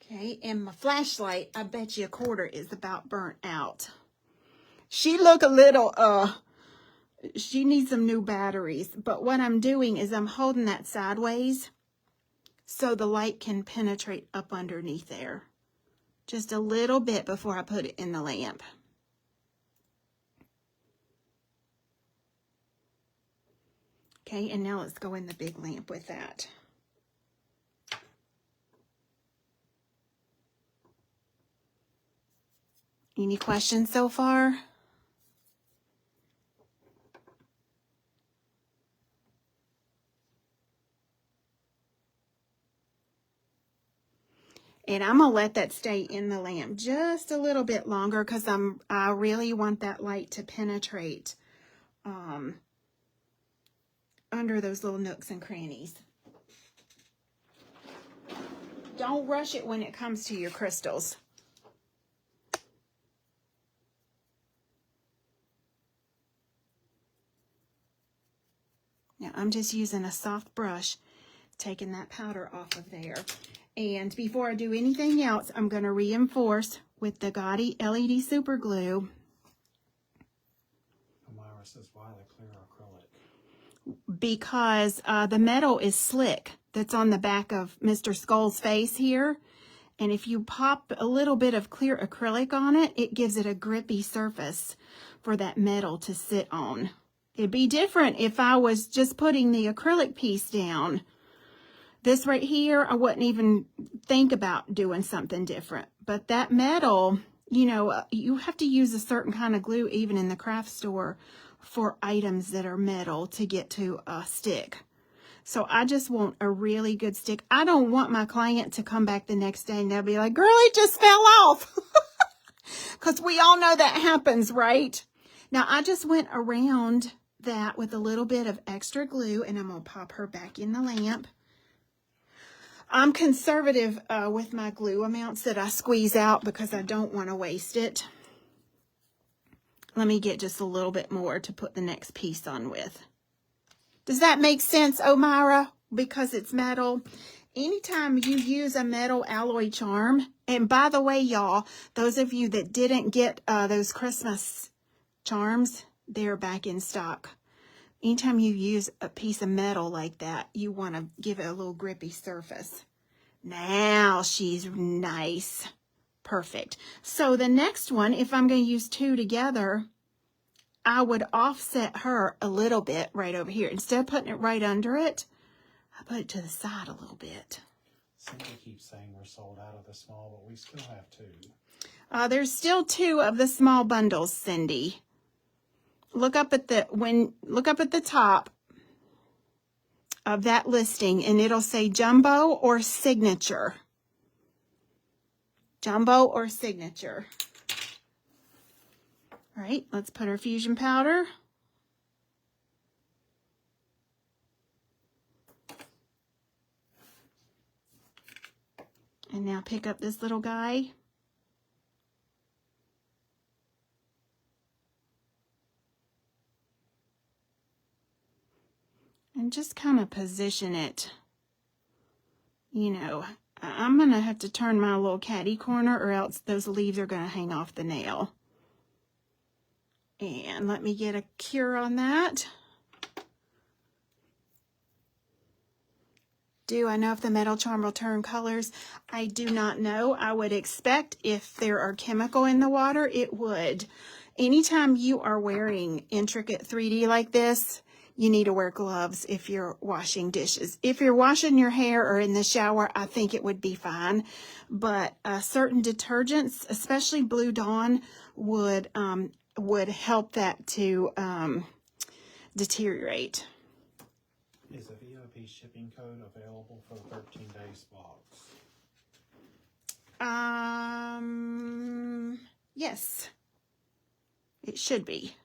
Speaker 1: Okay, and my flashlight, I bet you a quarter is about burnt out. She look a little, she needs some new batteries. But what I'm doing is I'm holding that sideways so the light can penetrate up underneath there. Just a little bit before I put it in the lamp. Okay, and now let's go in the big lamp with that. Any questions so far? And I'm going to let that stay in the lamp just a little bit longer because I really want that light to penetrate under those little nooks and crannies. Don't rush it when it comes to your crystals. Now I'm just using a soft brush, taking that powder off of there. And before I do anything else, I'm going to reinforce with the Gaudy LED Super Glue.
Speaker 2: Myra says, why the clear acrylic?
Speaker 1: Because the metal is slick that's on the back of Mr. Skull's face here. And if you pop a little bit of clear acrylic on it, it gives it a grippy surface for that metal to sit on. It'd be different if I was just putting the acrylic piece down. This right here, I wouldn't even think about doing something different. But that metal, you know, you have to use a certain kind of glue even in the craft store for items that are metal to get to stick. So I just want a really good stick. I don't want my client to come back the next day and they'll be like, girl, it just fell off. Because we all know that happens, right? Now, I just went around that with a little bit of extra glue, and I'm going to pop her back in the lamp. I'm conservative with my glue amounts that I squeeze out because I don't want to waste it. Let me get just a little bit more to put the next piece on with. Does that make sense, Omira? Because it's metal. Anytime you use a metal alloy charm, and by the way, y'all, those of you that didn't get those Christmas charms, they're back in stock. Anytime you use a piece of metal like that, you want to give it a little grippy surface. Now she's nice. Perfect. So the next one, if I'm going to use two together, I would offset her a little bit right over here. Instead of putting it right under it, I put it to the side a little bit.
Speaker 2: Cindy keeps saying we're sold out of the small, but we still have two.
Speaker 1: There's still two of the small bundles, Cindy. Look up at the top of that listing, and it'll say jumbo or signature. Jumbo or signature. All right, let's put our fusion powder. And now pick up this little guy. And just kind of position it. You know, I'm going to have to turn my little catty corner or else those leaves are going to hang off the nail. And let me get a cure on that. Do I know if the metal charm will turn colors? I do not know. I would expect if there are chemical in the water, it would. Anytime you are wearing intricate 3D like this, you need to wear gloves if you're washing dishes. If you're washing your hair or in the shower, I think it would be fine. But certain detergents, especially Blue Dawn, would help that to deteriorate.
Speaker 2: Is a VIP shipping code available for the 13 days box?
Speaker 1: Yes. It should be.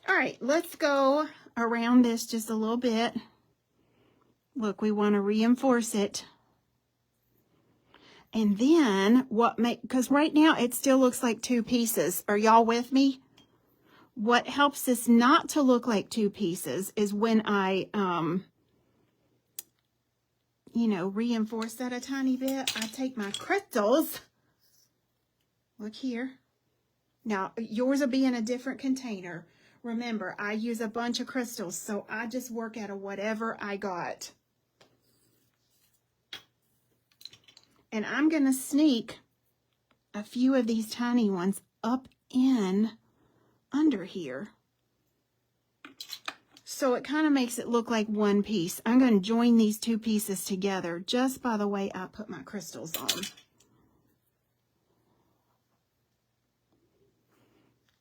Speaker 1: All right, let's go around this just a little bit. Look, we want to reinforce it. And then because right now it still looks like two pieces. Are y'all with me? What helps this not to look like two pieces is when I, reinforce that a tiny bit. I take my crystals. Look here. Now, yours will be in a different container. Remember, I use a bunch of crystals, so I just work out of whatever I got. And I'm going to sneak a few of these tiny ones up in under here. So it kind of makes it look like one piece. I'm going to join these two pieces together just by the way I put my crystals on.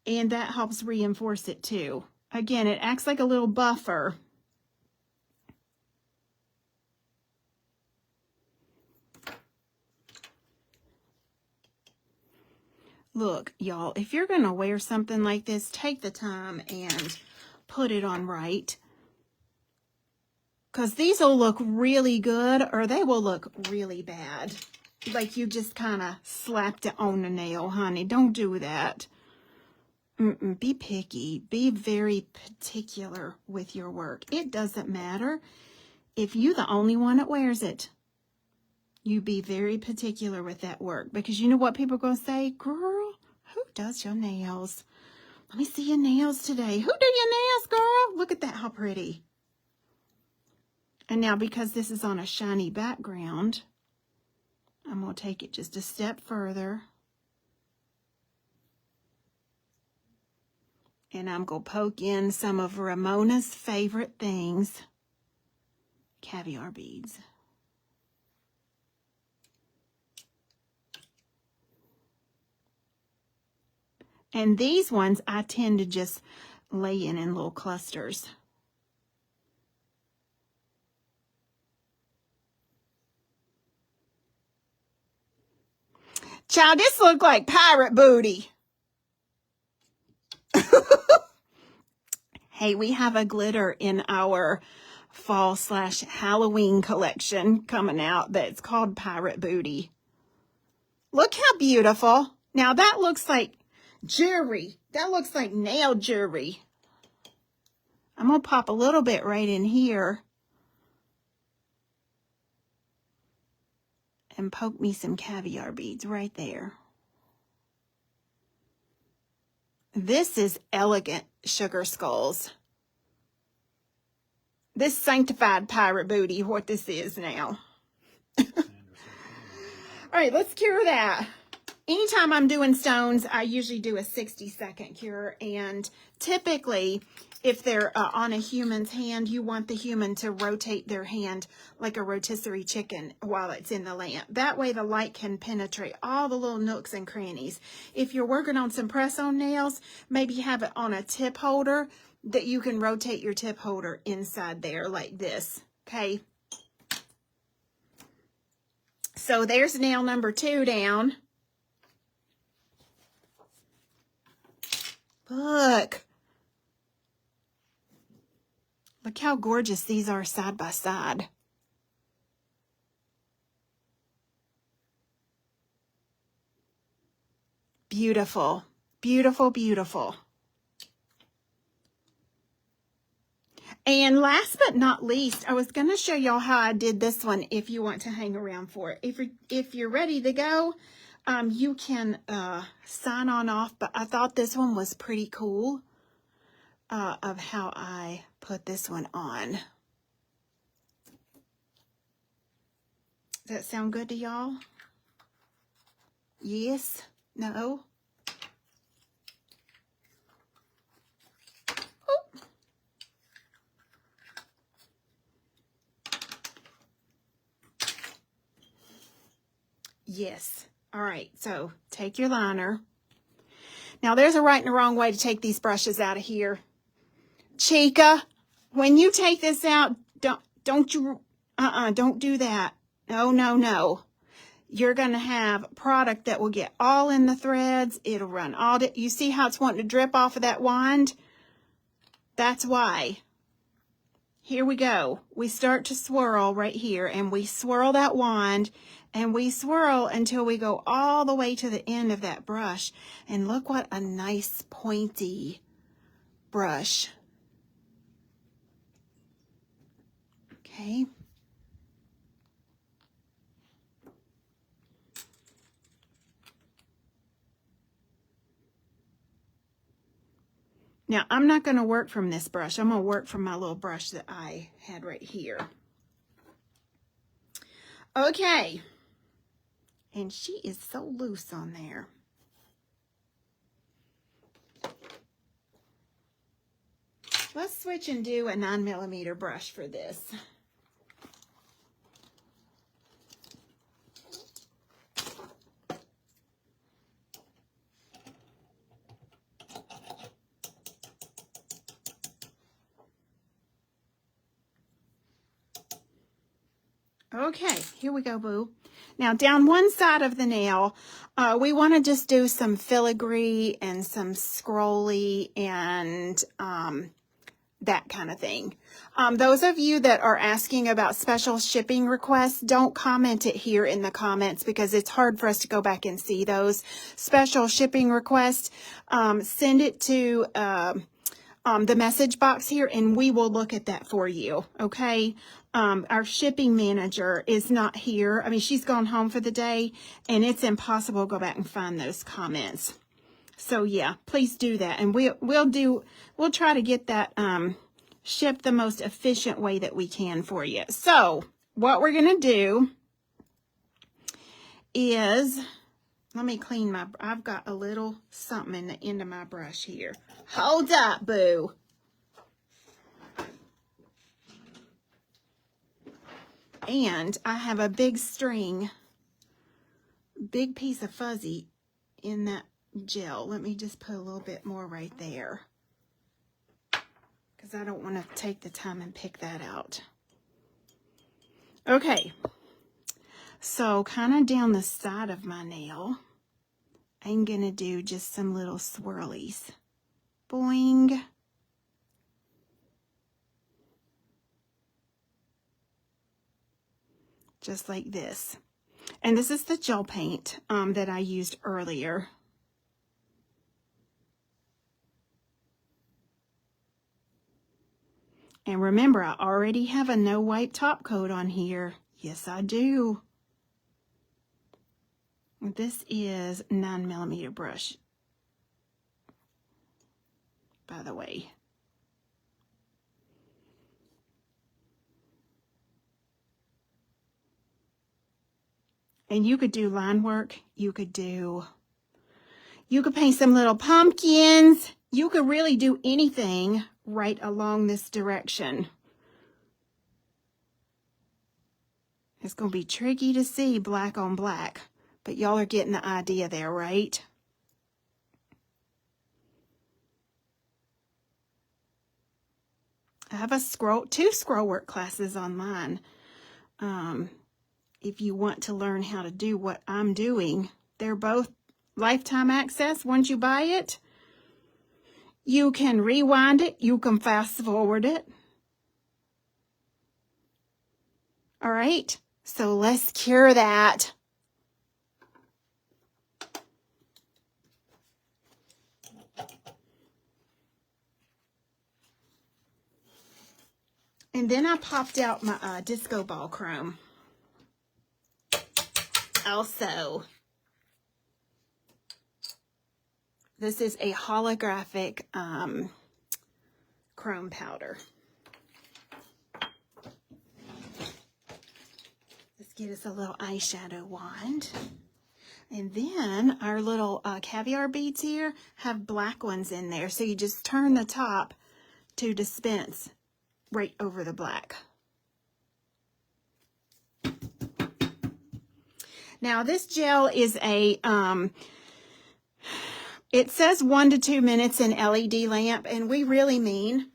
Speaker 1: And that helps reinforce it too. Again, it acts like a little buffer. Look, y'all, if you're going to wear something like this, take the time and put it on right. Because these will look really good or they will look really bad. Like you just kind of slapped it on the nail, honey. Don't do that. Be picky. Be very particular with your work. It doesn't matter if you the only one that wears it, you be very particular with that work, because you know what people are going to say? Girl, who does your nails? Let me see your nails today. Who do your nails, girl? Look at that, how pretty. And now, because this is on a shiny background, I'm going to take it just a step further. And I'm going to poke in some of Ramona's favorite things, caviar beads. And these ones I tend to just lay in little clusters. Child, this look like pirate booty. Hey, we have a glitter in our fall/Halloween collection coming out that's called Pirate Booty. Look how beautiful. Now that looks like jewelry. That looks like nail jewelry. I'm going to pop a little bit right in here and poke me some caviar beads right there. This is elegant sugar skulls. This sanctified pirate booty, what this is now. All right, let's cure that. Anytime I'm doing stones, I usually do a 60-second cure. And typically, if they're on a human's hand, you want the human to rotate their hand like a rotisserie chicken while it's in the lamp. That way the light can penetrate all the little nooks and crannies. If you're working on some press-on nails, maybe have it on a tip holder that you can rotate your tip holder inside there like this, okay? So there's nail number 2 down. Look. Look how gorgeous these are side by side. Beautiful, beautiful, beautiful. And last but not least, I was going to show y'all how I did this one if you want to hang around for it. If you're ready to go, you can sign on off, but I thought this one was pretty cool of how I put this one on. Does that sound good to y'all? Yes? No? Yes. All right, so take your liner. Now there's a right and a wrong way to take these brushes out of here. Chica, when you take this out, don't do that. No, no, no. You're going to have product that will get all in the threads. It'll run all the, you see how it's wanting to drip off of that wand? That's why. Here we go. We start to swirl right here, and we swirl that wand, and we swirl until we go all the way to the end of that brush. And look what a nice pointy brush. Okay. Now, I'm not going to work from this brush. I'm going to work from my little brush that I had right here. Okay. And she is so loose on there. Let's switch and do a 9mm brush for this. Okay, here we go, boo. Now, down one side of the nail, we want to just do some filigree and some scrolly and that kind of thing. Those of you that are asking about special shipping requests, don't comment it here in the comments because it's hard for us to go back and see those special shipping requests. Send it to the message box here, and we will look at that for you, okay? Our shipping manager is not here. I mean, she's gone home for the day, and it's impossible to go back and find those comments. So yeah, please do that, and we'll try to get that shipped the most efficient way that we can for you. So what we're gonna do is, let me clean I've got a little something in the end of my brush here. Hold up, boo. And I have a big string, big piece of fuzzy in that gel. Let me just put a little bit more right there, because I don't want to take the time and pick that out. Okay, so kind of down the side of my nail, I'm going to do just some little swirlies. Boing. Just like this. And this is the gel paint that I used earlier. And remember, I already have a no wipe top coat on here. Yes, I do. This is 9mm brush, by the way. And you could do line work. You could paint some little pumpkins. You could really do anything right along this direction. It's going to be tricky to see black on black, but y'all are getting the idea there, right? I have two scroll work classes online. If you want to learn how to do what I'm doing, they're both lifetime access. Once you buy it, you can rewind it, you can fast forward it. All right, so let's cure that. And then I popped out my disco ball chrome. Also, this is a holographic chrome powder. Let's get us a little eyeshadow wand. And then our little caviar beads here have black ones in there. So you just turn the top to dispense right over the black. Now this gel is a, it says 1 to 2 minutes in LED lamp, and we really mean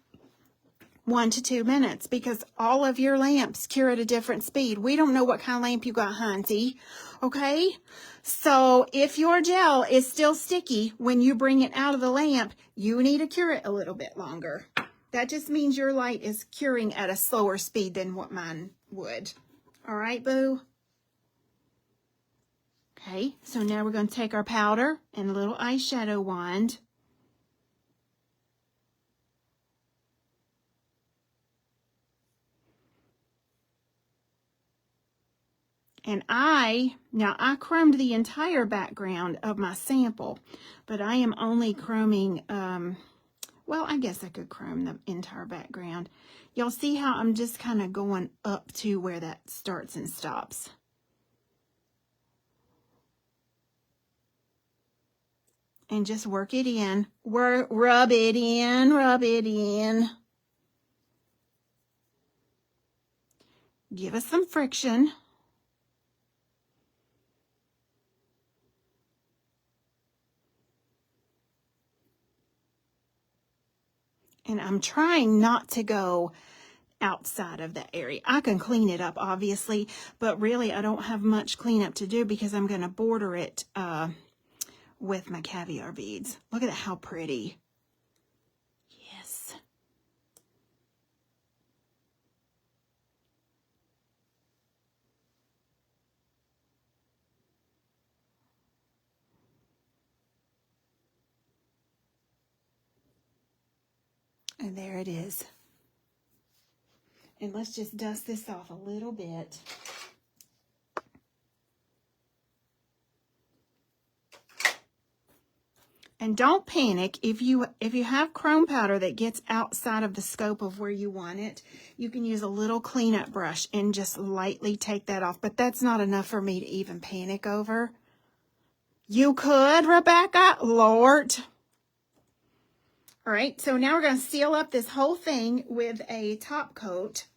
Speaker 1: 1 to 2 minutes, because all of your lamps cure at a different speed. We don't know what kind of lamp you got, Hunty, okay? So if your gel is still sticky when you bring it out of the lamp, you need to cure it a little bit longer. That just means your light is curing at a slower speed than what mine would. All right, boo? Okay, so now we're going to take our powder and a little eyeshadow wand. And I chromed the entire background of my sample, but I am only chroming, well, I guess I could chrome the entire background. Y'all see how I'm just kind of going up to where that starts and stops. And just work it in. Rub it in, rub it in. Give us some friction. And I'm trying not to go outside of that area. I can clean it up, obviously, but really I don't have much cleanup to do because I'm going to border it with my caviar beads. Look at how pretty. Yes. And there it is. And let's just dust this off a little bit. And don't panic if you have chrome powder that gets outside of the scope of where you want it. You can use a little cleanup brush and just lightly take that off. But that's not enough for me to even panic over. You could, Rebecca. Lord. All right, so now we're going to seal up this whole thing with a top coat.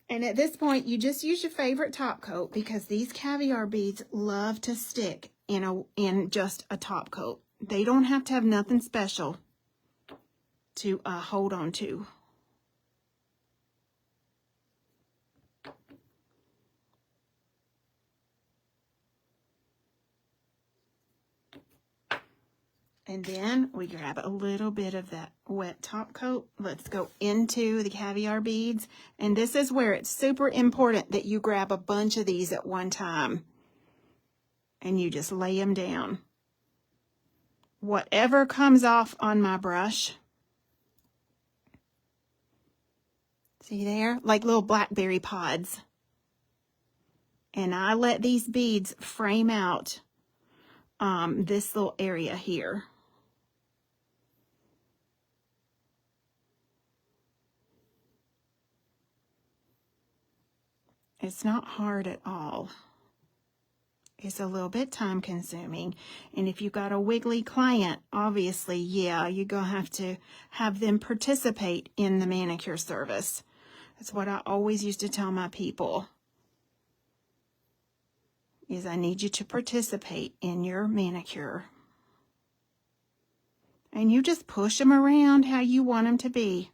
Speaker 1: And at this point, you just use your favorite top coat because these caviar beads love to stick in just a top coat. They don't have to have nothing special to hold on to. And then we grab a little bit of that wet top coat. Let's go into the caviar beads. And this is where it's super important that you grab a bunch of these at one time. And you just lay them down. Whatever comes off on my brush. See there? Like little blackberry pods. And I let these beads frame out this little area here. It's not hard at all. It's a little bit time consuming. And if you got a wiggly client, obviously, yeah, you're going to have them participate in the manicure service. That's what I always used to tell my people. Is I need you to participate in your manicure. And you just push them around how you want them to be.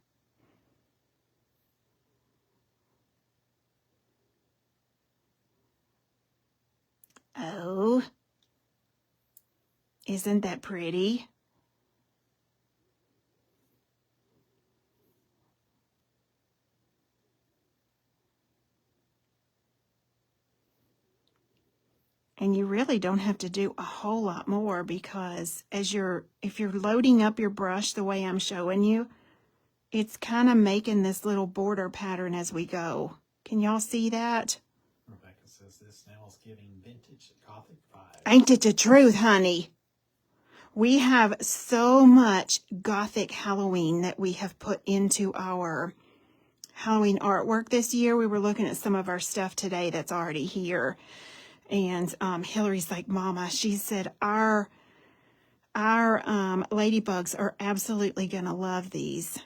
Speaker 1: Oh, isn't that pretty? And you really don't have to do a whole lot more because if you're loading up your brush the way I'm showing you, it's kind of making this little border pattern as we go. Can y'all see that?
Speaker 2: Rebecca says this nail is giving vintage Gothic vibes.
Speaker 1: Ain't it the truth, honey? We have so much Gothic Halloween that we have put into our Halloween artwork this year. We were looking at some of our stuff today that's already here. And Hillary's like, Mama, she said, our ladybugs are absolutely going to love these.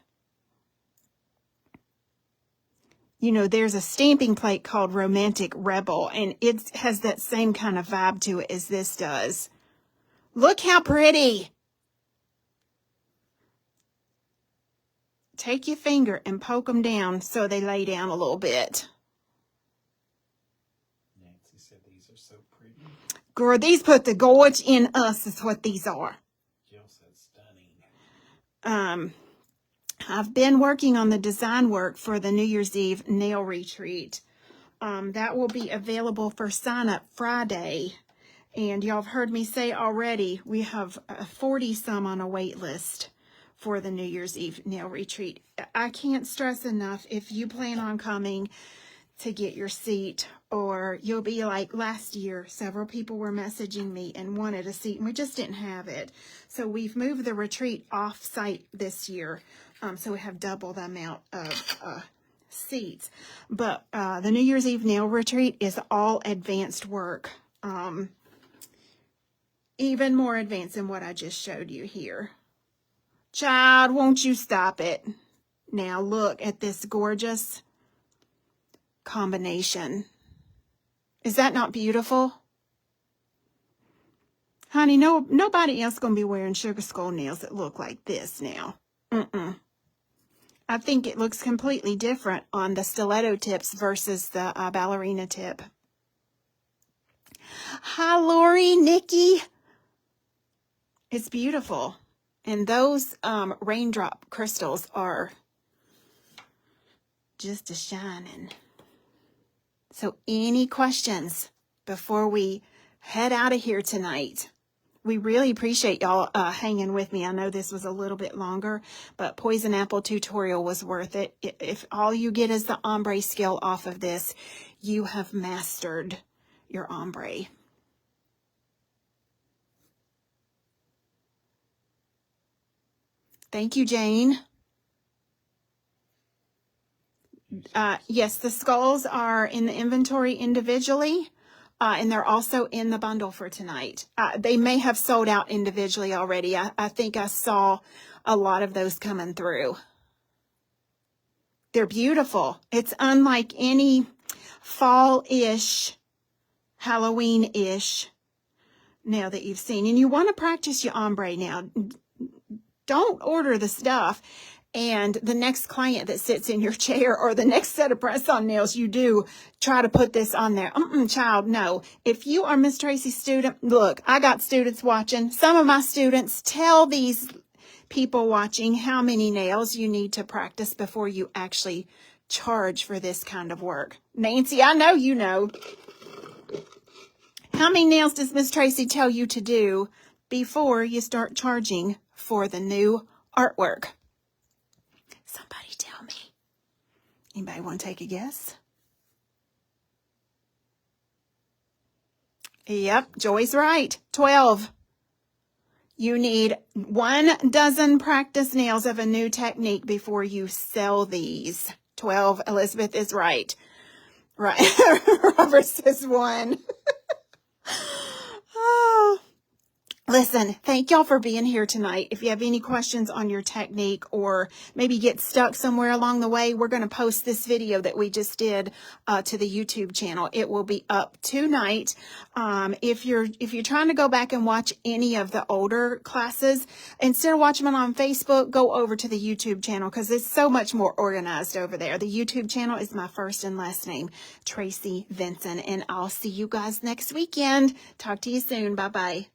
Speaker 1: You know, there's a stamping plate called Romantic Rebel, and it has that same kind of vibe to it as this does. Look how pretty. Take your finger and poke them down so they lay down a little bit.
Speaker 2: Nancy said these are so pretty.
Speaker 1: Girl, these put the gorge in us is what these are.
Speaker 2: Jill said stunning.
Speaker 1: I've been working on the design work for the New Year's Eve nail retreat. That will be available for sign up Friday. And y'all have heard me say already, we have 40 some on a wait list for the New Year's Eve nail retreat. I can't stress enough, if you plan on coming, to get your seat, or you'll be like last year. Several people were messaging me and wanted a seat, and we just didn't have it. So we've moved the retreat off-site this year, so we have double the amount of seats. But the New Year's Eve nail retreat is all advanced work, even more advanced than what I just showed you here. Child, won't you stop it? Now look at this gorgeous combination. Is that not beautiful? Honey, nobody else going to be wearing sugar skull nails that look like this now. I think it looks completely different on the stiletto tips versus the ballerina tip. Hi, Lori, Nikki. It's beautiful. And those raindrop crystals are just a-shining. So any questions before we head out of here tonight? we really appreciate y'all hanging with me. I know this was a little bit longer, but Poison Apple tutorial was worth it. If all you get is the ombre skill off of this, you have mastered your ombre. Thank you, Jane. Yes, the skulls are in the inventory individually, and they're also in the bundle for tonight. They may have sold out individually already. I think I saw a lot of those coming through. They're beautiful. It's unlike any fall-ish, Halloween-ish nail that you've seen. And you want to practice your ombre now. Don't order the stuff and the next client that sits in your chair or the next set of press-on nails you do, try to put this on there. Child, no. If you are Miss Tracy's student, look, I got students watching. Some of my students tell these people watching how many nails you need to practice before you actually charge for this kind of work. Nancy, I know you know. How many nails does Miss Tracy tell you to do before you start charging for the new artwork? Somebody tell me. Anybody want to take a guess? Yep, Joy's right. 12. You need 12 practice nails of a new technique before you sell these. 12. Elizabeth is right. Right. Robert says 1. Oh. Listen, thank y'all for being here tonight. If you have any questions on your technique or maybe get stuck somewhere along the way, we're going to post this video that we just did to the YouTube channel. It will be up tonight. If you're trying to go back and watch any of the older classes, instead of watching them on Facebook, go over to the YouTube channel because it's so much more organized over there. The YouTube channel is my first and last name, Tracy Vincent, and I'll see you guys next weekend. Talk to you soon. Bye-bye.